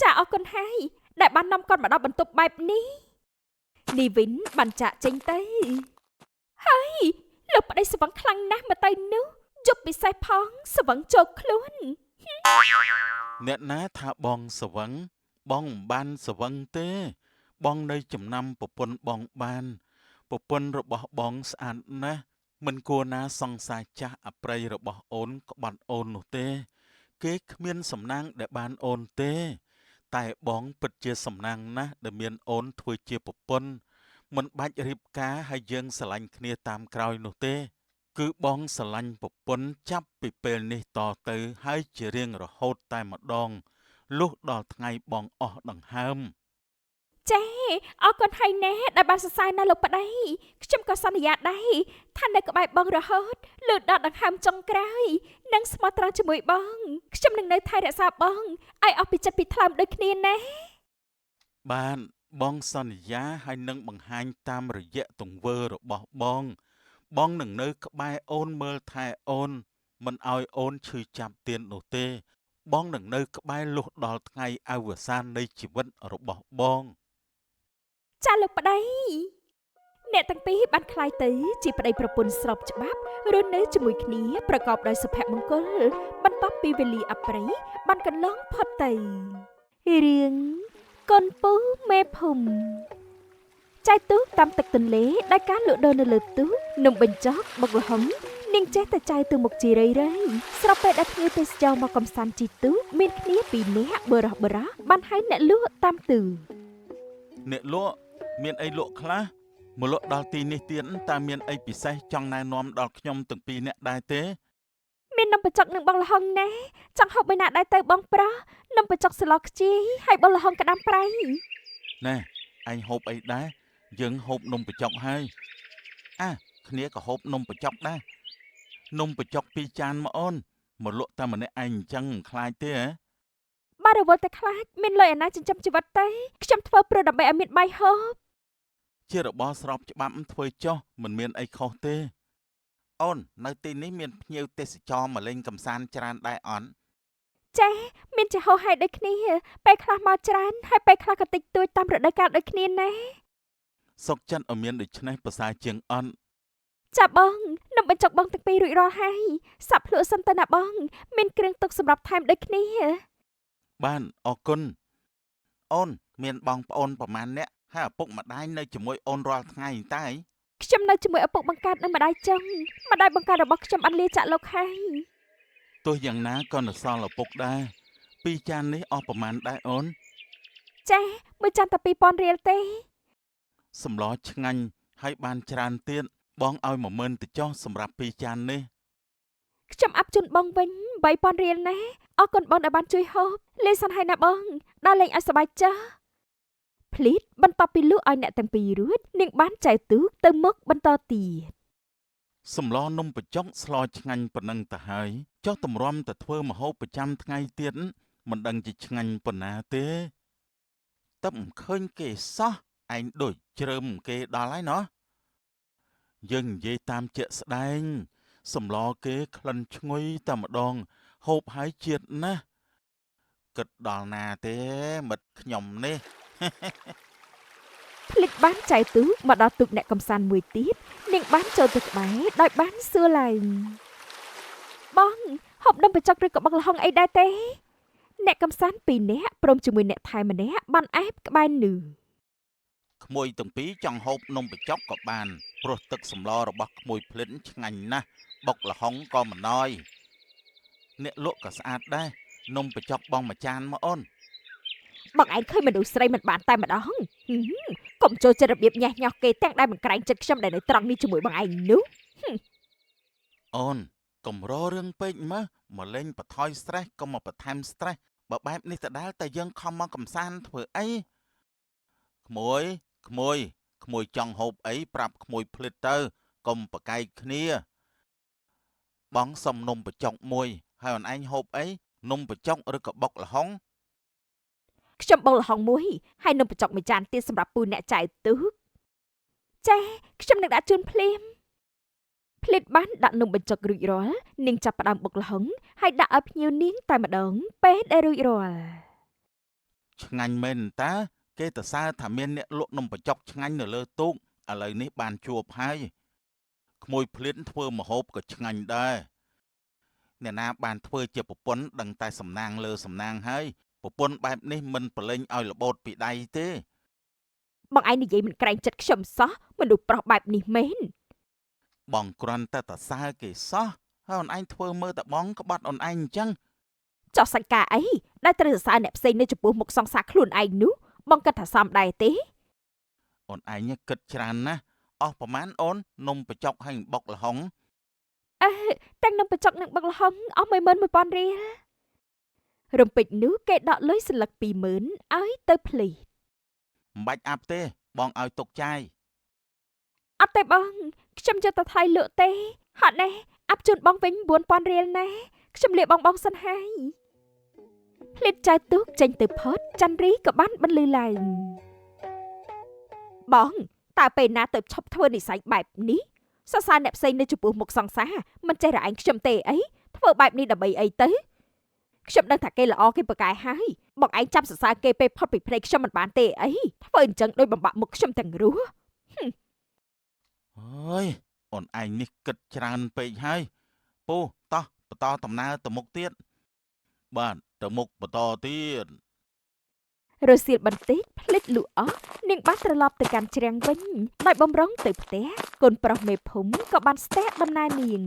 ចាអរគុណហើយដែលបាននាំគាត់មកដល់បន្ទប់បែបនេះនីវិនបានចាក់ចេញទៅហើយលោកប្តីស្វឹងខ្លាំងណាស់មកទៅនោះយប់ពិសេសផងស្វឹងជោគខ្លួនអ្នកណាថាបងស្វឹងបងមិនបានស្វឹងទេបងនៅចំណាំប្រពន្ធបងបានប្រពន្ធរបស់បងស្អាតណាស់មិនគួរណាសង្សារចាស់អប្រិយរបស់អូនក្បត់អូននោះទេគេគ្មានសំណាងដែលបានអូនទេតែបងពិតជាសំណាងណាស់ដែលមានអូនធ្វើជាប្រពន្ធមិនបាច់រៀបការឲ្យយើងស្រឡាញ់គ្នាតាមក្រោយនោះទេគឺបងស្រឡាញ់ប្រពន្ធចាប់ពីពេលនេះតទៅហើយជារៀងរហូតតែម្ដងលុះដល់ថ្ងៃបងអស់ដង្ហើមចាអរគុណហើយណែដែលបានសរសើរណាលោកប្តីខ្ញុំក៏សន្យាដែរថានៅក្បែរបងរហូតលឺដល់ដង្ហើមចុងក្រោយនិងស្មោះត្រង់ជាមួយបងខ្ញុំនឹងនៅថែរក្សាបងឲ្យអស់ពីចិត្តពីថ្លើមដូចគ្នាណាបានបងសន្យាហើយនឹងបង្ហាញតាមរយៈទង្វើរបស់បងនឹងនៅក្បែរអូនមើលថែអូនមិនឲ្យអូនឈឺចាប់ទៀតនោះទេបងនឹងនៅក្បែរលុះដល់ថ្ងៃអវសាននៃជីវិតរបស់បងចាលោកប្តីអ្នកទាំងពីរបានក្លាយទៅជាប្តីប្រពន្ធស្របច្បាប់រស់នៅជាមួយគ្នាប្រកបដោយសុភមង្គលបន្ទាប់ពីវេលាអប្រិយបានកន្លងផុតទៅរឿងកូនពូមេភូមិចែកទូកតាមទឹកទន្លេដែលការលក់ដូរនៅលើទូកនំបញ្ចុកបុកល្ហុង នាងចេះតែចៅទៅមុខជារឿយស្របពេលដែលភ្ញៀវទេសចរមកកំសាន្តជីទូកមានគ្នាពីរនាក់បរោះបានហើយអ្នកលក់តាមទិសអ្នកលក់មានអីលក់ខ្លះមកលក់ដល់ទីនេះទៀតតើមានអីពិសេសចង់ណែនាំដល់ខ្ញុំទាំងពីរនាក់ដែរទេមាននំបញ្ចុកនិងបងល្ហុងណាចង់ហូបមួយណាដែរទៅបងប្រុសនំបញ្ចុកស្លខ្ជាយហើយបងល្ហុងក្តាមប្រៃណែអញហូបអីដែរយើងហូបនំបញ្ចុកហើយគ្នាក៏ហូបនំបញ្ចុកដែរនំបញ្ចុក2ចានមកអូនមកលក់តែម្នាក់ឯងអញ្ចឹងខ្លាចទេហ៎បើរវល់តែខ្លាចមានលុយអាណាចិញ្ចឹមជីវិតទេខ្ញុំធ្វើព្រោះដើម្បីឲ្យមានបាយហូបជារបស់ស្របច្បាប់ធ្វើចុះមិនមានអីខុសទេអូននៅទីនេះមានភ្ញៀវទេសចរមកលេងកំសាន្តច្រើនដែរអន់ចាមានជាហោហែដូចគ្នាពេលខ្លះមកច្រើនហើយពេលខ្លះក៏តិចតួចតាមរដូវកាលដូចគ្នាណាសុកចិត្តឲ្យមានដូច្នេះប្រសើរជាងអន់ចាបងនំបញ្ចុកបងទាំងពីររួចរាល់ហើយសាប់ភ្លក់សិនទៅណាបងមានគ្រឿងទុកសម្រាប់ថែមដូចគ្នាបានអរគុណអូនមានបងប្អូនប្រមាណអ្នកហើយឪពុកម្ដាយនៅជាមួយអូនរាល់ថ្ងៃតើខ្ញុំនៅជាមួយឪពុកបង្កើតនិងម្ដាយចឹងម្ដាយបង្កើតរបស់ខ្ញុំបានលាចាក់លោកហើយទោះយ៉ាងណាក៏នៅសល់ឪពុកដែរ2ចាននេះអស់ប្រមាណដែរអូនចាមួយចានតែ2000រៀលទេសម្លឆ្ងាញ់ហើយបានច្រើនទៀតបងឲ្យ10000ទៅចុះសម្រាប់2ចាននេះខ្ញុំអាប់ជូនបងវិញ3000រៀលណាអរគុណបងដែលបានជួយហូបលេងសិនហើយណាបងដល់លេងឲ្យសប្បាយចាស់ភ្លីតបន្ទាប់ពីលក់ឲ្យអ្នកទាំងពីររួចនាងបានចែកទូកទៅមុខបន្តទៀតសម្លនំបញ្ចុកស្លឆ្ងាញ់ប៉ុណ្ណឹងទៅហើយចុះតម្រាំតែធ្វើម្ហូបប្រចាំថ្ងៃទៀតមិនដឹងជាឆ្ងាញ់ប៉ុណ្ណាទេតែមិនឃើញគេសោះឯងដូចជ្រើមគេដល់ហើយណោះយើងនិយាយតាមជាក់ស្ដែងសម្លគេក្លិនឈ្ងុយតែម្ដងហូបហើយជាតិណាស់គិតដល់ណាទេមិត្តខ្ញុំនេះភ្លេចបានចែកទូកមកដល់ទូកអ្នកកំសាន្តមួយទៀតនាងបានចូលទៅក្បែរដោយបានសួរឡើងបងហូបនំបញ្ចុកឬក៏បងល្ហុងអីដែរទេអ្នកកំសាន្ត2នាក់ព្រមជាមួយអ្នកថែម្នាក់បានអែបក្បែរនឺក្មួយទាំងពីរចង់ហូបនំបញ្ចុកក៏បានព្រោះទឹកសម្លរបស់ក្មួយភ្លិនឆ្ងាញ់ណាស់បុកល្ហុងក៏មិនណយអ្នកលក់ក៏ស្អាតដែរនំបញ្ចុកបងមួយចានមកអូនបងឯងឃើញមនុស្សស្រីមិនបានតែម្ដងកុំចូលចិត្តរបៀបញ៉េះញ៉ោះគេទាំងដែលមិនក្រែងចិត្តខ្ញុំដែលនៅត្រង់នេះជាមួយបងឯងនោះអូនកុំររឿងពេកមកលេងបន្ថយ stress កុំមកបន្ថែម stress បើបែបនេះដដែលតែយើងខំមកកំសាន្តធ្វើអីក្មួយចង់ហូបអីប្រាប់ក្មួយភ្លេចទៅកុំប្រកែកគ្នាបងសុំនំបញ្ចុកមួយហើយអូនឯងហូបអីនំបញ្ចុកឬក៏បុកល្ហុងខ្ញុំបុកល្ហុងមួយហើយនំបញ្ចុកមួយចានទៀតសម្រាប់ពូអ្នកចៅទូកចាខ្ញុំនឹងដាក់ជូនភ្លាមភ្លេចបានដាក់នំបញ្ចុករួចរាល់នាងចាប់ផ្ដើមបុកល្ហុងហើយដាក់ឲ្យភ្ញៀវនាងតែម្ដងពេលដែលរួចរាល់ឆ្ងាញ់មែនតាគេទៅសើថាមានអ្នកលក់នំបញ្ចុកឆ្ងាញ់នៅលើទូកឥឡូវនេះបានជួបហើយក្មួយភ្លៀនធ្វើម្ហូបក៏ឆ្ងាញ់ដែរអ្នកណាបានធ្វើជាប្រពន្ធដឹងតែសំណាងលើសំណាងហើយប្រពន្ធបែបនេះមិនប្រឡែងឲ្យរបូតពីដៃទេបងឯងនិយាយមិនក្រែងចិត្តខ្ញុំសោះមនុស្សប្រុសបែបនេះមែនបងគ្រាន់តែសើគេសោះហើយអូនឯងធ្វើមើលតែបងក្បត់អូនឯងអញ្ចឹងចោះសាច់ការអីដែលត្រូវសរសើរអ្នកផ្សេងនៅចំពោះមុខសង្សារខ្លួនឯងនោះបងគិតថាសមដែរទេអូនឯងគិតច្រើនណាស់អស់ប្រមាណអូននំបញ្ចុកហើយបុកល្ហុងទាំងនំបញ្ចុកនិងបុកល្ហុងអស់11000រៀលរំពេចនោះគេដកលុយសន្លឹក20000ឲ្យទៅភ្លេចមិនបាច់អាប់ទេបងឲ្យទុកចាយអត់ទេបងខ្ញុំយកទៅថ្លៃលក់ទេហត់ណែអាប់ជូនបងវិញ4000រៀលណាខ្ញុំលាបងសិនហើយភ្លេចចៅទូកចេញទៅផុតច័ន្ទរីក៏បានបន្លឺឡើងបងតើពេលណាទៅឈប់ធ្វើនិស្ស័យបែបនេះសរសើរអ្នកផ្សេងនៅចំពោះមុខសង្សារមិនចេះរឯងខ្ញុំទេអីធ្វើបែបនេះដើម្បីអីទៅខ្ញុំដឹងថាគេល្អគេប្រកែហើយបងឯងចាំសរសើរគេពេលផុតពីភ្នែកខ្ញុំមិនបានទេអីធ្វើអញ្ចឹងដោយបំបាក់មុខខ្ញុំទាំងរស់អើយអូនឯងនេះគិតច្រើនពេកហើយពូតោះបន្តដំណើរទៅមុខទៀតបាទទៅមុខបន្តទៀត រសៀលបន្តិចភ្លេចលក់អស់នាងបានត្រឡប់ទៅកាន់ជ្រាំងវិញដោយបំរុងទៅផ្ទះកូនប្រុសមេភូមិក៏បានស្ទះដំណើរនាង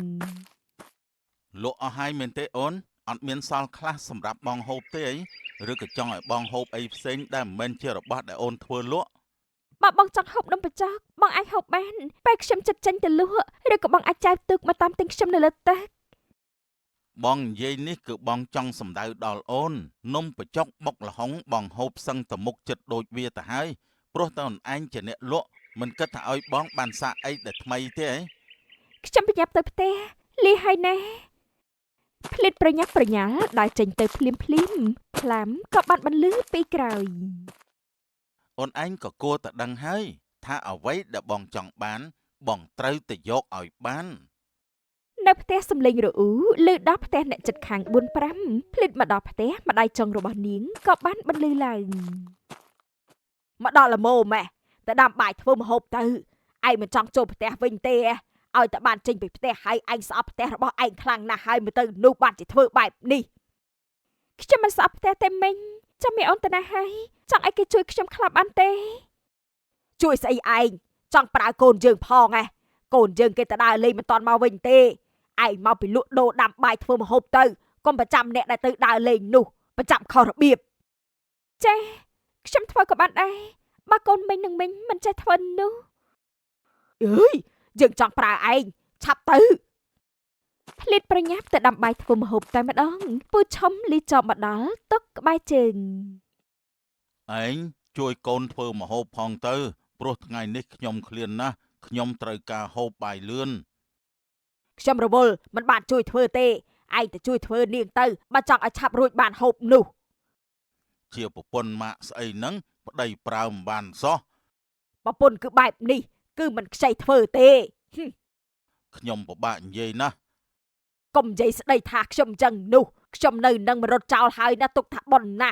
លក់អស់ហើយមែនទេអូនអត់មានសល់ខ្លះសម្រាប់បងហូបទេអីឬក៏ចង់ឲ្យបងហូបអីផ្សេងដែលមិនមែនជារបស់ដែលអូនធ្វើលក់ បើបងចង់ហូបនំបញ្ចុកបងអាចហូបបានពេលខ្ញុំចិត្តចេញទៅលក់ឬក៏បងអាចចែកទុកមកតាមទិញខ្ញុំនៅលើទឹក បងនិយាយនេះគឺបងចង់សម្ដៅដល់អូននំបញ្ចុកបុកល្ហុងបងហូបសឹងតែមុខចិត្តដូចវាទៅហើយព្រោះតែអូនឯងជាអ្នកលក់មិនគិតថាឲ្យបងបានសាកអីដែលថ្មីទេហ៎ ខ្ញុំប្រញាប់ទៅផ្ទះលីហើយណាភ្លេចប្រញាប់ប្រញាល់ដើរចេញទៅភ្លាមភ្លាមក៏បានបន្លឺពីក្រោយ អូនឯងក៏គួរតែដឹងហើយថាអ្វីដែលបងចង់បានបងត្រូវតែយកឲ្យបាន នៅផ្ទះសំលេងរអ៊ូលឺដល់ផ្ទះអ្នកចិត្តខាង 4-5 ភ្លេចមកដល់ផ្ទះម្ដាយចុងរបស់នាងក៏បានបន្លឺឡើងមកដល់ល្មមម៉ែតែដាំបាយធ្វើម្ហូបទៅឯងមិនចង់ចូលផ្ទះវិញទេឲ្យតែបានចេញពីផ្ទះហើយឯងស្អប់ផ្ទះរបស់ឯងខ្លាំងណាស់ហើយមើលទៅនោះបានជាធ្វើបែបនេះខ្ញុំមិនស្អប់ផ្ទះតែមិញចាំមីអូនតាណាហើយចង់ឲ្យគេជួយខ្ញុំខ្លះបានទេជួយស្អីឯងចង់ប្រើកូនយើងផងកូនយើងគេទៅដើរលេងមិនតាន់មកវិញទេឯងមកពីលក់ដូរដាំបាយធ្វើម្ហូបទៅកុំប្រចាំអ្នកដែលទៅដើរលេងនោះប្រចាំខុសរបៀបចាខ្ញុំធ្វើក៏បានដែរបើកូនមិញនឹងមិញមិនចេះធ្វើនោះអើយយើងចង់ប្រើឯងឆាប់ទៅភ្លេចប្រញាប់ទៅដាំបាយធ្វើម្ហូបតែម្ដងពូឈុំលីចប់មកដល់តុក្បែរជើង ឯងជួយកូនធ្វើម្ហូបផងទៅព្រោះថ្ងៃនេះខ្ញុំឃ្លានណាស់ខ្ញុំត្រូវការហូបបាយលឿន ខ្ញុំរវល់មិនបានជួយធ្វើទេឯងទៅជួយធ្វើនាងទៅបើចង់ឲ្យឆាប់រួចបានហូបនោះ ជាប្រពន្ធម៉ាក់ស្អីហ្នឹងប្តីប្រើមិនបានសោះ ប្រពន្ធគឺបែបនេះគឺមិនខ្ចីធ្វើទេ ខ្ញុំពិបាកនិយាយណាស់ កុំនិយាយស្ដីថាខ្ញុំចឹងនោះខ្ញុំនៅនឹងរត់ចោលហើយណាទុកថាប៉ុណ្ណា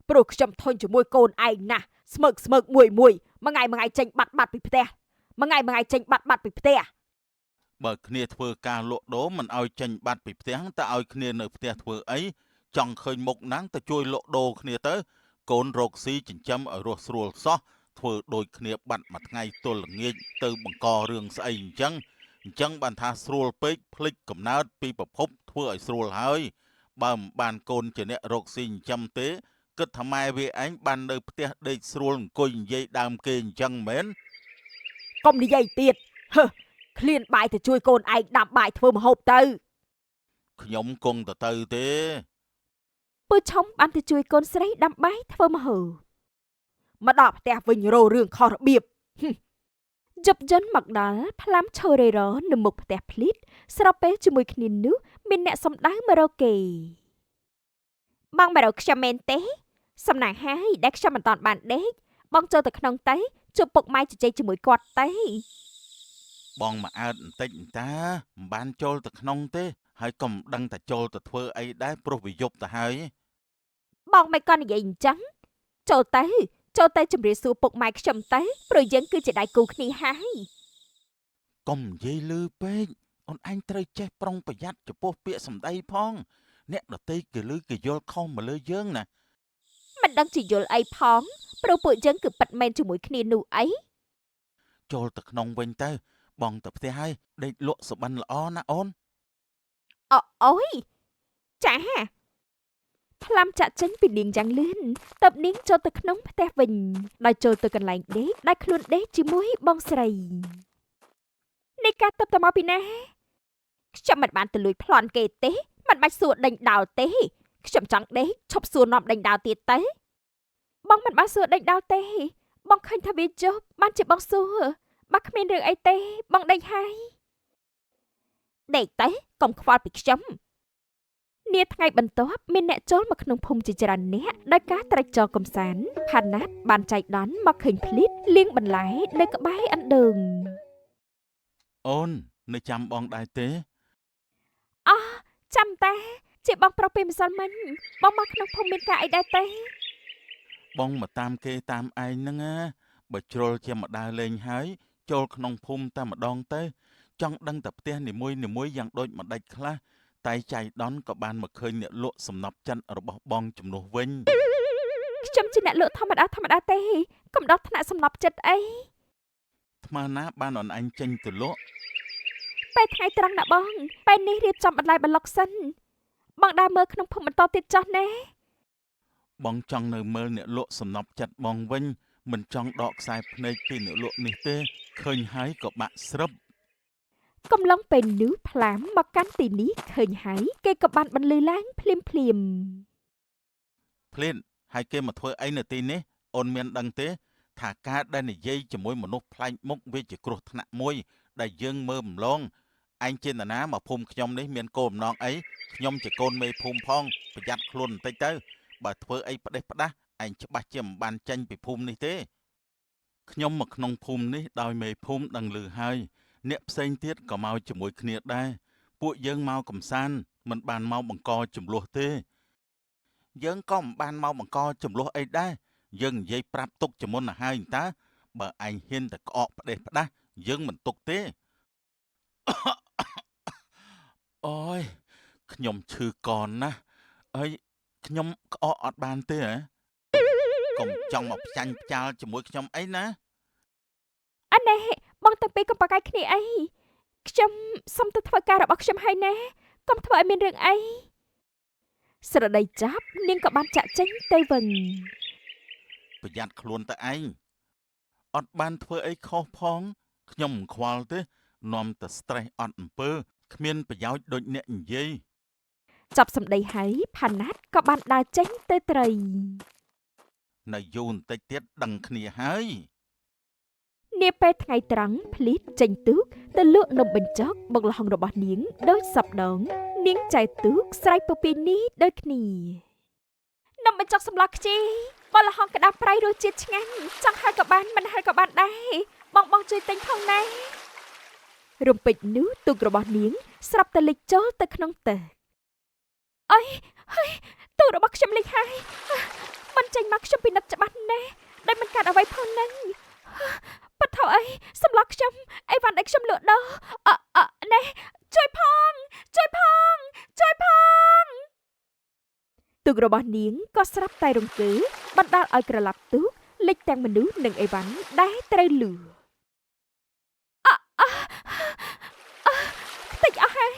ព្រោះខ្ញុំធន់ជាមួយកូនឯងណាស់ស្មើកមួយមួយថ្ងៃចេញបាត់ពីផ្ទះថ្ងៃចេញបាត់ពីផ្ទះ បើគ្នាធ្វើការលក់ដូរមិនឲ្យចេញបាត់ពីផ្ទះតែឲ្យគ្នានៅផ្ទះធ្វើអីចង់ឃើញមុខណាំងទៅជួយលក់ដូរគ្នាទៅកូនរកស៊ីចិញ្ចឹមឲ្យរស់ស្រួលសោះធ្វើដូចគ្នាបាត់មួយថ្ងៃទល់ល្ងាចទៅបង្ករឿងស្អីអញ្ចឹងបានថាស្រួលពេកភ្លេចកំណើតពីប្រភពធ្វើឲ្យស្រួលហើយបើមិនបានកូនជាអ្នករកស៊ីចិញ្ចឹមទេគិតថាម៉ែវាឯងបាននៅផ្ទះដេកស្រួលអង្គុយនិយាយដើមគេអញ្ចឹងមែនក ុំនិយាយទៀតឃ្លានបាយទៅជួយកូនឯងដាំបាយធ្វើម្ហូបទៅ ខ្ញុំគង់ទៅទេ ពូឈុំបានទៅជួយកូនស្រីដាំបាយធ្វើម្ហូបមកដល់ផ្ទះវិញរោរឿងខុសរបៀបយប់យន់មកដល់ផ្លាំឈរេរនៅមុខផ្ទះភ្លីតស្របពេលជាមួយគ្នានោះមានអ្នកសំដៅមករកគេបងមករកខ្ញុំមែនទេសំណាងហើយដែលខ្ញុំមិនតាន់បានដេកបងចូលទៅក្នុងទៅជួបពុកម៉ែជជែកជាមួយគាត់ទៅ បងមកអើតបន្តិចតាមិនបានចូលទៅក្នុងទេហើយកុំដឹងតែចូលទៅធ្វើអីដែរព្រោះវាយប់ទៅហើយ បងមិនក៏និយាយអញ្ចឹងចូលទៅជម្រាបសួរពុកម៉ែខ្ញុំទៅព្រោះយើងគឺជាដៃគូគ្នាហើយក ុំនិយាយលឺពេកអូនឯងត្រូវចេះប្រុងប្រយ័ត្នចំពោះពាក្យសម្ដីផងអ្នកដទៃគេលឺគេយល់ខុសមកលើយើងណា មិនដឹងជាយល់អីផងព្រោះពួកយើងគឺប៉ិតមែនជាមួយគ្នានោះអី ចូលទៅក្នុងវិញទៅបងទៅផ្ទះហើយដេកលក់សុបិនល្អណាអូន អូយចាផ្លាំចាក់ចេញពីនាងយ៉ាងលឿនតើបនាងចូលទៅក្នុងផ្ទះវិញដោយចូលទៅកន្លែងដេកដែលខ្លួនដេកជាមួយបងស្រីនេះការតើបតមកពីណាខ្ញុំមិនបានទៅលួចប្លន់គេទេមិនបាច់សួរដេញដោលទេខ្ញុំចង់ដេកឈប់សួរនាំដេញដោលទៀតទៅបងមិនបានសួរដេញដោលទេបងឃើញថាវាជប់បានជាបងសួរបើគ្មានរឿងអីទេបងដេញហើយដេកទៅកុំខ្វល់ពីខ្ញុំនាថ្ងៃបន្ទាប់មានអ្នកចូលមកក្នុងភូមិជាច្រើនអ្នកដោយការត្រេកចរកំសាន្តផាណាត់បានចៃដន្យមកឃើញភ្លៀតលៀងបន្លែនៅក្បែរអណ្ដើង អូននៅចាំបងដែរទេ ចាំតាជាបងប្រុសពីម្សិលមិញបងមកក្នុងភូមិមានការអីដែរទេ បងមកតាមគេតាមឯងហ្នឹងណាបើជ្រុលជាមកដើរលេងហើយចូលក្នុងភូមិតែម្ដងទៅចង់ដឹងតែផ្ទះនីមួយយ៉ាងដូចម្ដេចខ្លះតែចៃដន្យក៏បានមកឃើញអ្នកលក់សំណប់ចិនរបស់បងជំនួសវិញ ខ្ញុំជាអ្នកលក់ធម្មតាទេកុំដោះថ្នាក់សំណប់ចិត្តអី ថ្មណាបានអនអញចេញទៅលក់ ពេលថ្ងៃត្រង់ណាបងពេលនេះរៀបចំបន្លែបន្លុកសិនបងដើរមើលក្នុងភូមិបន្តទៀតចោះណា បងចង់នៅមើលអ្នកលក់សំណប់ចិត្តបងវិញមិនចង់ដកខ្សែភ្នែកពីអ្នកលក់នេះទេឃើញហើយក៏បាក់ស្រិប កំឡុងពេលនោះផ្លាមមកកាន់ទីនេះឃើញហើយគេក៏បានបន្លឺឡើងភ្លាម ភ្លានហើយគេមកធ្វើអីនៅទីនេះអូនមានដឹងទេថាការដែលនិយាយជាមួយមនុស្សប្លែកមុខវាជាគ្រោះថ្នាក់មួយដែលយើងមើលម្លងឯងចេតនាមកភូមិខ្ញុំនេះមានគោលបំណងអីខ្ញុំជាកូនមេភូមិផងប្រយ័ត្នខ្លួនបន្តិចទៅបើធ្វើអីផ្ដេសផ្ដាស់ឯងច្បាស់ជាមិនបានចេញពីភូមិនេះទេខ្ញុំមកក្នុងភូមិនេះដោយមេភូមិដឹងឮហើយអ្នកផ្សេងទៀតក៏មកជាមួយគ្នាដែរពួកយើងមកកំសាន្តមិនបានមកបង្កចំនួនទេយើងក៏មិនបានមកបង្កចំនួនអីដែរយើងនិយាយប្រាប់ទុកជាមុនទៅហើយតើបើឯងហ៊ានតែក្អកផ្ដេសផ្ដាស់យើងមិនទុកទេ អូយខ្ញុំឈឺកនណាស់អីខ្ញុំក្អកអត់បានទេហ៎កុំចង់មកផ្ចាញ់ផ្ចាលជាមួយខ្ញុំអីណា អាណែបងតាំងពីកំបកាយគ្នាអីខ្ញុំសុំទៅធ្វើការរបស់ខ្ញុំហើយណាកុំធ្វើឲ្យមានរឿងអីស្រដីចាប់នាងក៏បានចាក់ចេញទៅវិញ ប្រយ័ត្នខ្លួនទៅឯងអត់បានធ្វើអីខុសផងខ្ញុំមិនខ្វល់ទេនាំតែ stress អត់អំពើគ្មានប្រយោជន៍ដូចអ្នកនិយាយ ចាប់សម្ដីហើយផាណាត់ក៏បានដើរចេញទៅត្រី នៅយូរបន្តិចទៀតដឹងគ្នាហើយ នាពេលថ្ងៃត្រង់ភ្លីតចេញទូកទៅលក់នំបញ្ចុកបុកល្ហុងរបស់នាងដោយសពដងនាងចែកទូកស្រែកពពីនេះដូចគ្នានំបញ្ចុកសម្លខ្ជីបុកល្ហុងក្តាប់ប្រៃរសជាតិឆ្ងាញ់ចង់ហើយក៏បានមិនហើយក៏បានដែរបងជួយទិញផងណារំពេចនោះទូករបស់នាងស្រាប់តែលិចចូលទៅក្នុងទឹកអីហើយទូករបស់ខ្ញុំលិចហើយមិនចេញមកខ្ញុំពិនិត្យច្បាស់ណាស់ដែលមិនកាត់អ្វីផងហ្នឹងប៉ាថោអីសម្លខ្ញុំអីវ៉ាន់ដែលខ្ញុំលក់ដោណែជួយផងទូករបស់នាងក៏ស្រាប់តែរង្គើបណ្ដាលឲ្យក្រឡាប់ទូកលិចទាំងមនុស្សនិងអីវ៉ាន់ដែលត្រូវលឺខ្ទេចអស់ហើយ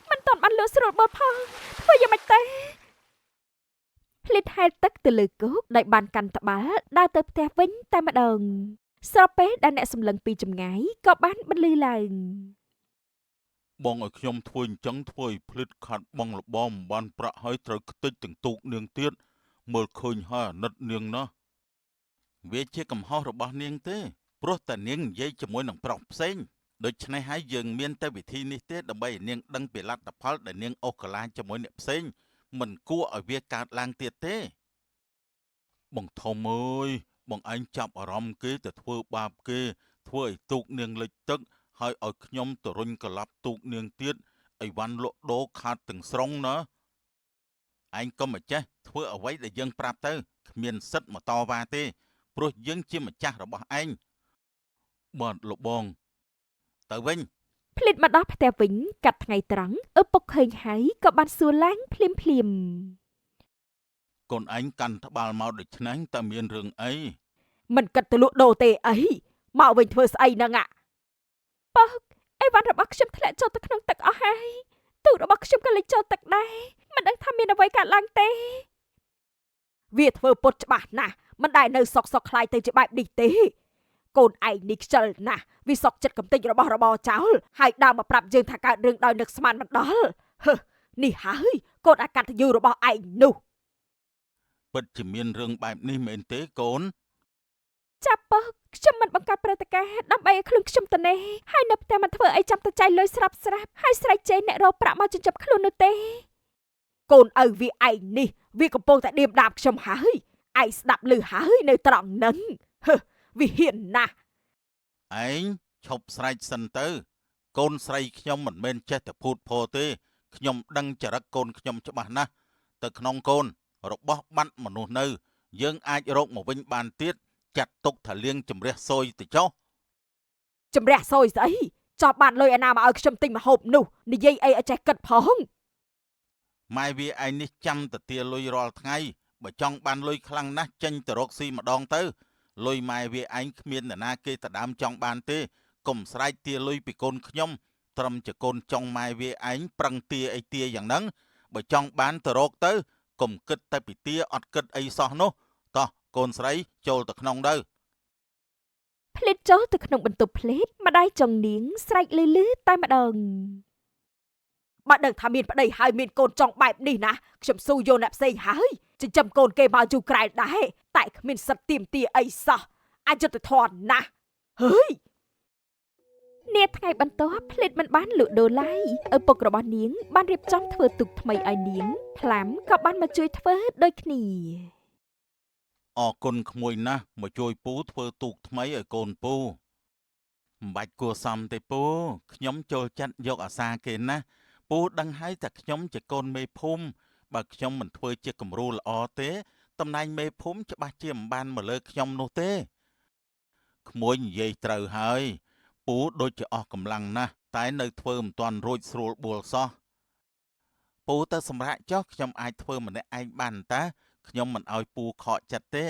មិនតាន់បានលក់ស្រួលបត់ផងធ្វើយ៉ាងម៉េចទៅភ្លេចហែលទឹកទៅលើគោកដោយបានកាន់ត្បាល់ដើរទៅផ្ទះវិញតែម្ដងស្របពេលដែលអ្នកសម្លឹងពីចម្ងាយក៏បានបន្លឺឡើង បងឲ្យខ្ញុំធ្វើអញ្ចឹងធ្វើឲ្យភ្លេចខាត់បងលបងបានប្រាក់ហើយត្រូវខ្ទេចទាំងទូកនាងទៀតមើលឃើញហើយអាណិតនាងណាវាជាកំហុសរបស់នាងទេព្រោះតែនាងនិយាយជាមួយនឹងប្រុសផ្សេងដូច្នេះហើយយើងមានតែវិធីនេះទេដើម្បីឲ្យនាងដឹងពីលទ្ធផលដែលនាងអូសកាឡាជាមួយអ្នកផ្សេងមិនគួរឲ្យវាកើតឡើងទៀតទេបងធំអើយបងឯងចាប់អារម្មណ៍គេទៅធ្វើបាបគេធ្វើឲ្យទូកនាងលិចទឹកហើយឲ្យខ្ញុំទៅរុញកលាប់ទូកនាងទៀតអីវ៉ាន់លក់ដូរខាតទាំងស្រុងណាឯងកុំមកចេះធ្វើអ្វីដែលយើងប្រាប់ទៅគ្មានសិទ្ធិមកតវ៉ាទេព្រោះយើងជាម្ចាស់របស់ឯងបាទលោកបងទៅវិញ ភ្លេចមកដល់ផ្ទះវិញកាត់ថ្ងៃត្រង់ឪពុកឃើញហើយក៏បានសួរឡើងភ្លាម កូនឯងកាន់ត្បាល់មកដូចឆ្នាំតែមានរឿងអី មិនគិតទៅលក់ដូរទេអីមកវិញធ្វើស្អីហ្នឹងប៉ោកអីវ៉ាន់របស់ខ្ញុំធ្លាក់ចូលទៅក្នុងទឹកអស់ហើយទូករបស់ខ្ញុំក៏លិចចូលទឹកដែរមិនដឹងថាមានអ្វីកើតឡើងទេវាធ្វើពុតច្បាស់ណាស់មិនដែលនៅសុកខ្លាយទៅជាបែបនេះទេកូនឯងនេះខ្ជិលណាស់វាសក់ចិត្តកំទេចរបស់របរចោលហើយដើរមកប្រាប់យើងថាកើតរឿងដោយនឹកស្មានមិនដល់នេះហើយកូនអកតញ្ញូរបស់ឯងនោះ ពិតជាមានរឿងបែបនេះមែនទេកូន ចាប់ពើខ្ញុំមិនបង្កើតព្រឹត្តិការណ៍ដើម្បីឲ្យខ្លួនខ្ញុំទៅនេះហើយនៅផ្ទះមិនធ្វើអីចាំទៅចៃលុយស្រាប់ហើយស្រែកចេញអ្នករកប្រាក់មកចិញ្ចឹមខ្លួននោះទេកូនឪវាឯងនេះវាកំពុងតែដៀមដាបខ្ញុំហើយឯងស្ដាប់ឮហើយនៅត្រង់ហ្នឹងវាហ៊ានណាស់ ឯងឈប់ស្រែកសិនទៅកូនស្រីខ្ញុំមិនមែនចេះតែភូតភរទេខ្ញុំដឹងចរិតកូនខ្ញុំច្បាស់ណាស់ទៅក្នុងកូនរបស់បាត់មនុស្សនៅយើងអាចរកមកវិញបានទៀតចាត់ទុកថាលៀងជំរះសួយទៅចុះ ជំរះសួយស្អីចោះបានលុយអាណាមកឲ្យខ្ញុំទិញម្ហូបនោះនិយាយអីឲ្យចេះគិតផង ម៉ែវាឯងនេះចាំតែទាលុយរាល់ថ្ងៃ បើចង់បានលុយខ្លាំងណាស់ចេញទៅរកស៊ីម្ដងទៅលុយម៉ែវាឯងគ្មាននរណាគេដដើមចង់បានទេកុំស្រែកទាលុយពីកូនខ្ញុំត្រឹមជាកូនចង់ម៉ែវាឯងប្រឹងទាអីទាយ៉ាងហ្នឹងបើចង់បានទៅរកទៅកុំគិតតែពីទាអត់គិតអីសោះនោះតោះកូនស្រីចូលទៅក្នុងទៅភ្លេតចូលទៅក្នុងបន្ទប់ភ្លេតម្ដាយចុងនាងស្រែកលឺតែម្ដងបើដឹងថាមានប្តីហើយមានកូនចង់បែបនេះណាខ្ញុំស៊ូយកអ្នកផ្សេងហើយចិញ្ចឹមកូនគេមកយូរក្រែលដែរតែគ្មានសិទ្ធិទាមទារអីសោះអយុត្តិធម៌ណាស់ហើយនាថ្ងៃបន្ទាប់ភ្លេតមិនបានលក់ដូរឡើយឪពុករបស់នាងបានរៀបចំធ្វើទូកថ្មីឲ្យនាងផ្លាំក៏បានមកជួយធ្វើដូចគ្នាអរគុណក្មួយណាស់មកជួយពូធ្វើទូកថ្មីឲ្យកូនពូមិនបាច់គួសមទេពូខ្ញុំចូលចិត្តយកអាសាគេណាពូដឹងហើយតែខ្ញុំជាកូនមេភូមិបើខ្ញុំមិនធ្វើជាគំរូល្អទេតំណែងមេភូមិច្បាស់ជាមិនបានមកលើខ្ញុំនោះទេក្មួយនិយាយត្រូវហើយពូដូចជាអស់កម្លាំងណាស់តែនៅធ្វើមិនទាន់រួចស្រួលបួលសោះពូទៅសម្រាប់ចុះខ្ញុំអាចធ្វើម្នាក់ឯងបានតាខ្ញុំមិនអោយពូខកចិត្តទេ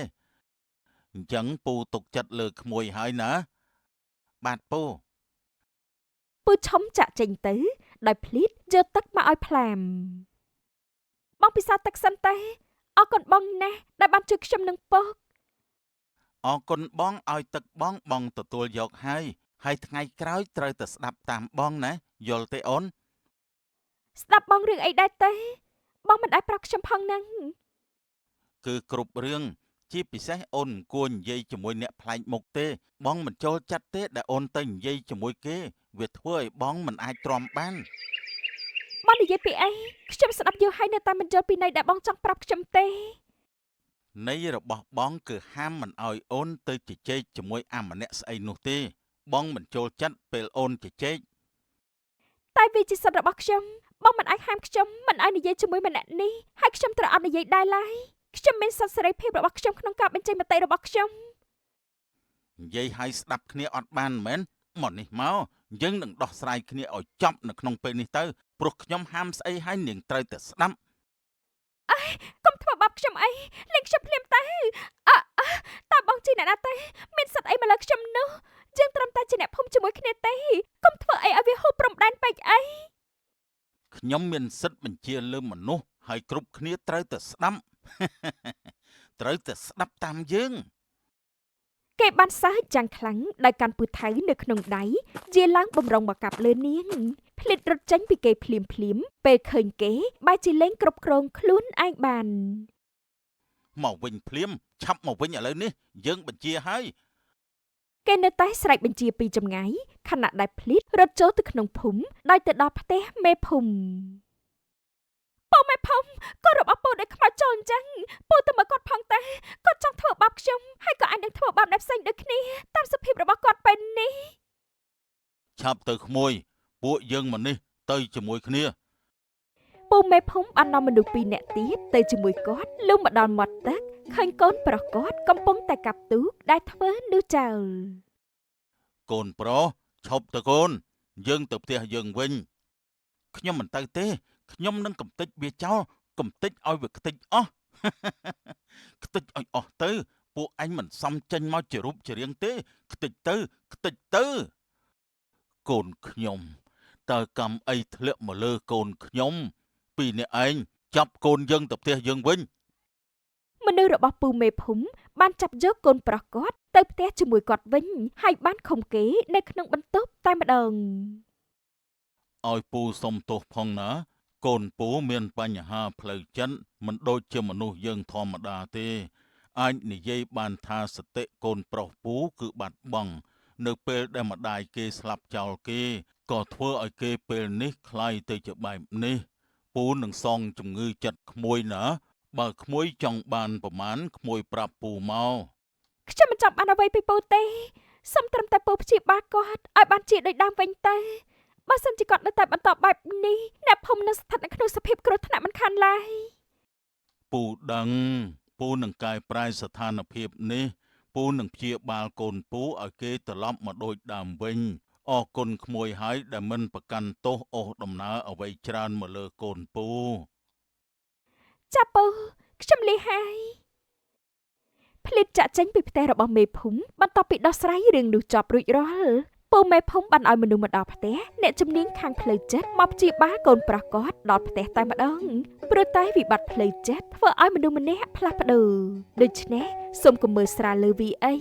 អញ្ចឹងពូទុកចិត្តលើក្មួយហើយណាបាទពូឈំចាក់ចេញទៅដោយភ្លៀតយកទឹកមកឲ្យផ្លាមបងពិសាទឹកសិនទេអរគុណបងណាស់ដែលបានជួយខ្ញុំនឹងពុកអរគុណបងឲ្យទឹកបងទទួលយកហើយថ្ងៃក្រោយត្រូវតែស្ដាប់តាមបងណាយល់ទេអូនស្ដាប់បងរឿងអីដែរទេបងមិនអាចប្រាប់ខ្ញុំផងហ្នឹងគឺគ្រប់រឿងជាពិសេសអូនមិនគួរនិយាយជាមួយអ្នកប្លែកមុខទេបងមិនចូលចិត្តទេដែលអូនទៅនិយាយជាមួយគេវាធ្វើឲ្យបងមិនអាចទ្រាំបានបងនិយាយពីអីខ្ញុំស្ដាប់យូរហើយនៅតែមិនយល់ពីន័យដែលបងចង់ប្រាប់ខ្ញុំទេន័យរបស់បងគឺហាមមិនឲ្យអូនទៅជជែកជាមួយអាម្នាក់ស្អីនោះទេបងមិនចូលចិត្តពេលអូនជជែកតែវាជាសិទ្ធិរបស់ខ្ញុំបងមិនអាចហាមខ្ញុំមិនឲ្យនិយាយជាមួយម្នាក់នេះហើយខ្ញុំត្រូវអត់និយាយដែរឡើយខ្ញុំមានសិទ្ធិសេរីភាពរបស់ខ្ញុំក្នុងការបញ្ចេញមតិរបស់ខ្ញុំនិយាយឲ្យស្ដាប់គ្នាអត់បានមែនមកនេះមកយើងនឹងដោះស្រាយគ្នាឲ្យចប់នៅក្នុងពេលនេះទៅព្រោះខ្ញុំហាមស្អីឲ្យនាងត្រូវតែស្ដាប់អើយកុំធ្វើបាបខ្ញុំអីលេងខ្ញុំភ្លាមទៅតើបងជាអ្នកណាទេមានសិទ្ធិអីមកលើខ្ញុំនោះយើងត្រឹមតែជាអ្នកភូមិជាមួយគ្នាទេកុំធ្វើអីឲ្យវាហួសព្រំដែនពេកអីខ្ញុំមានសិទ្ធិបញ្ជាលើមនុស្សហើយគ្រប់គ្នាត្រូវតែស្ដាប់ត្រូវតែស្ដាប់តាមយើងគេបានសើចយ៉ាងខ្លាំងដោយកាន់ពូថៅនៅក្នុងដៃជាឡើងបំរុងមកកាប់លើនាងភ្លេចរត់ចេញពីគេភ្លាមពេលឃើញគេបែរជាលេងគ្រប់គ្រងខ្លួនឯងបានមកវិញភ្លាមឆាប់មកវិញឥឡូវនេះយើងបញ្ជាហើយគេនៅតែស្រែកបញ្ជាពីចម្ងាយខណៈដែលភ្លេចរត់ចូលទៅក្នុងភូមិដោយទៅដល់ផ្ទះមេភូមិពូមេភូមិគាត់របស់ពូដូចខ្មោចចូលអញ្ចឹងពូទៅមើលគាត់ផងតែគាត់ចង់ធ្វើបាបខ្ញុំហើយក៏អាចនឹងធ្វើបាបអ្នកផ្សេងដូចគ្នាតាមសភាពរបស់គាត់ពេលនេះឆាប់ទៅក្មួយពួកយើងមកនេះទៅជាមួយគ្នាពូមេភូមិបាននាំមនុស្ស2នាក់ទៀតទៅជាមួយគាត់លុះមកដល់មាត់ទឹកឃើញកូនប្រុសគាត់កំពុងតែកាប់ទូកដែលធ្វើនោះចោលកូនប្រុសឈប់ទៅកូនយើងទៅផ្ទះយើងវិញខ្ញុំមិនទៅទេខ្ញុំនឹងកំទេចវាចោលកំទេចឲ្យវាខ្ទេចអស់ខ្ទេចឲ្យអស់ទៅពួកអញមិនសមចេញមកជារូបជារាងទេខ្ទេចទៅកូនខ្ញុំតើកម្មអីធ្លាក់មកលើកូនខ្ញុំពីអ្នកឯងចាប់កូនយើងទៅផ្ទះយើងវិញមនុស្សរបស់ពូមេភូមិបានចាប់យកកូនប្រុសគាត់ទៅផ្ទះជាមួយគាត់វិញហើយបានឃុំគេនៅក្នុងបន្ទប់តែម្ដងឲ្យពូសុំទោសផងណាកូនពូមានបញ្ហាផ្លូវចិត្តមិនដូចជាមនុស្សយើងធម្មតាទេអាចនិយាយបានថាសតិកូនប្រុសពូគឺបាត់បង់នៅពេលដែលម្ដាយគេស្លាប់ចោលគេក៏ធ្វើឲ្យគេពេលនេះคล้ายទៅជាបែបនេះពូនឹងសងជំងឺចិត្តក្មួយណាបើក្មួយចង់បានប្រមាណក្មួយប្រាប់ពូមកខ្ញុំមិនចង់បានអ្វីពីពូទេសូមត្រឹមតែពូព្យាបាលគាត់ឲ្យបានជាដូចដើមវិញទៅបើសិនជាគាត់នៅតែបន្តបែបនេះអ្នកភូមិនឹងស្ថិតនៅក្នុងសភាពគ្រោះថ្នាក់មិនខានឡើយពូដឹងពូនឹងកែប្រែស្ថានភាពនេះពូនឹងព្យាបាលកូនពូឲ្យគេត្រឡប់មកដូចដើមវិញអរគុណក្មួយហើយដែលមិនប្រកាន់ទោសអូសដំណើរអ្វីច្រើនមកលើកូនពូចាពូ ខ្ញុំលីហើយភ្លេចចាក់ចេញពីផ្ទះរបស់មេភូមិបន្ទាប់ពីដោះស្រាយរឿងនោះចប់រួចរាល់ពូមេភូមិបានឲ្យមនុស្សមកដល់ផ្ទះអ្នកជំនាញខាងផ្លូវចិត្តមកព្យាបាលកូនប្រុសគាត់ដល់ផ្ទះតែម្ដងព្រោះតែវិបត្តិផ្លូវចិត្តធ្វើឲ្យមនុស្សម្នាក់ផ្លាស់ប្ដូរដូច្នេះសូមកុំមើលស្រាលលើវីអី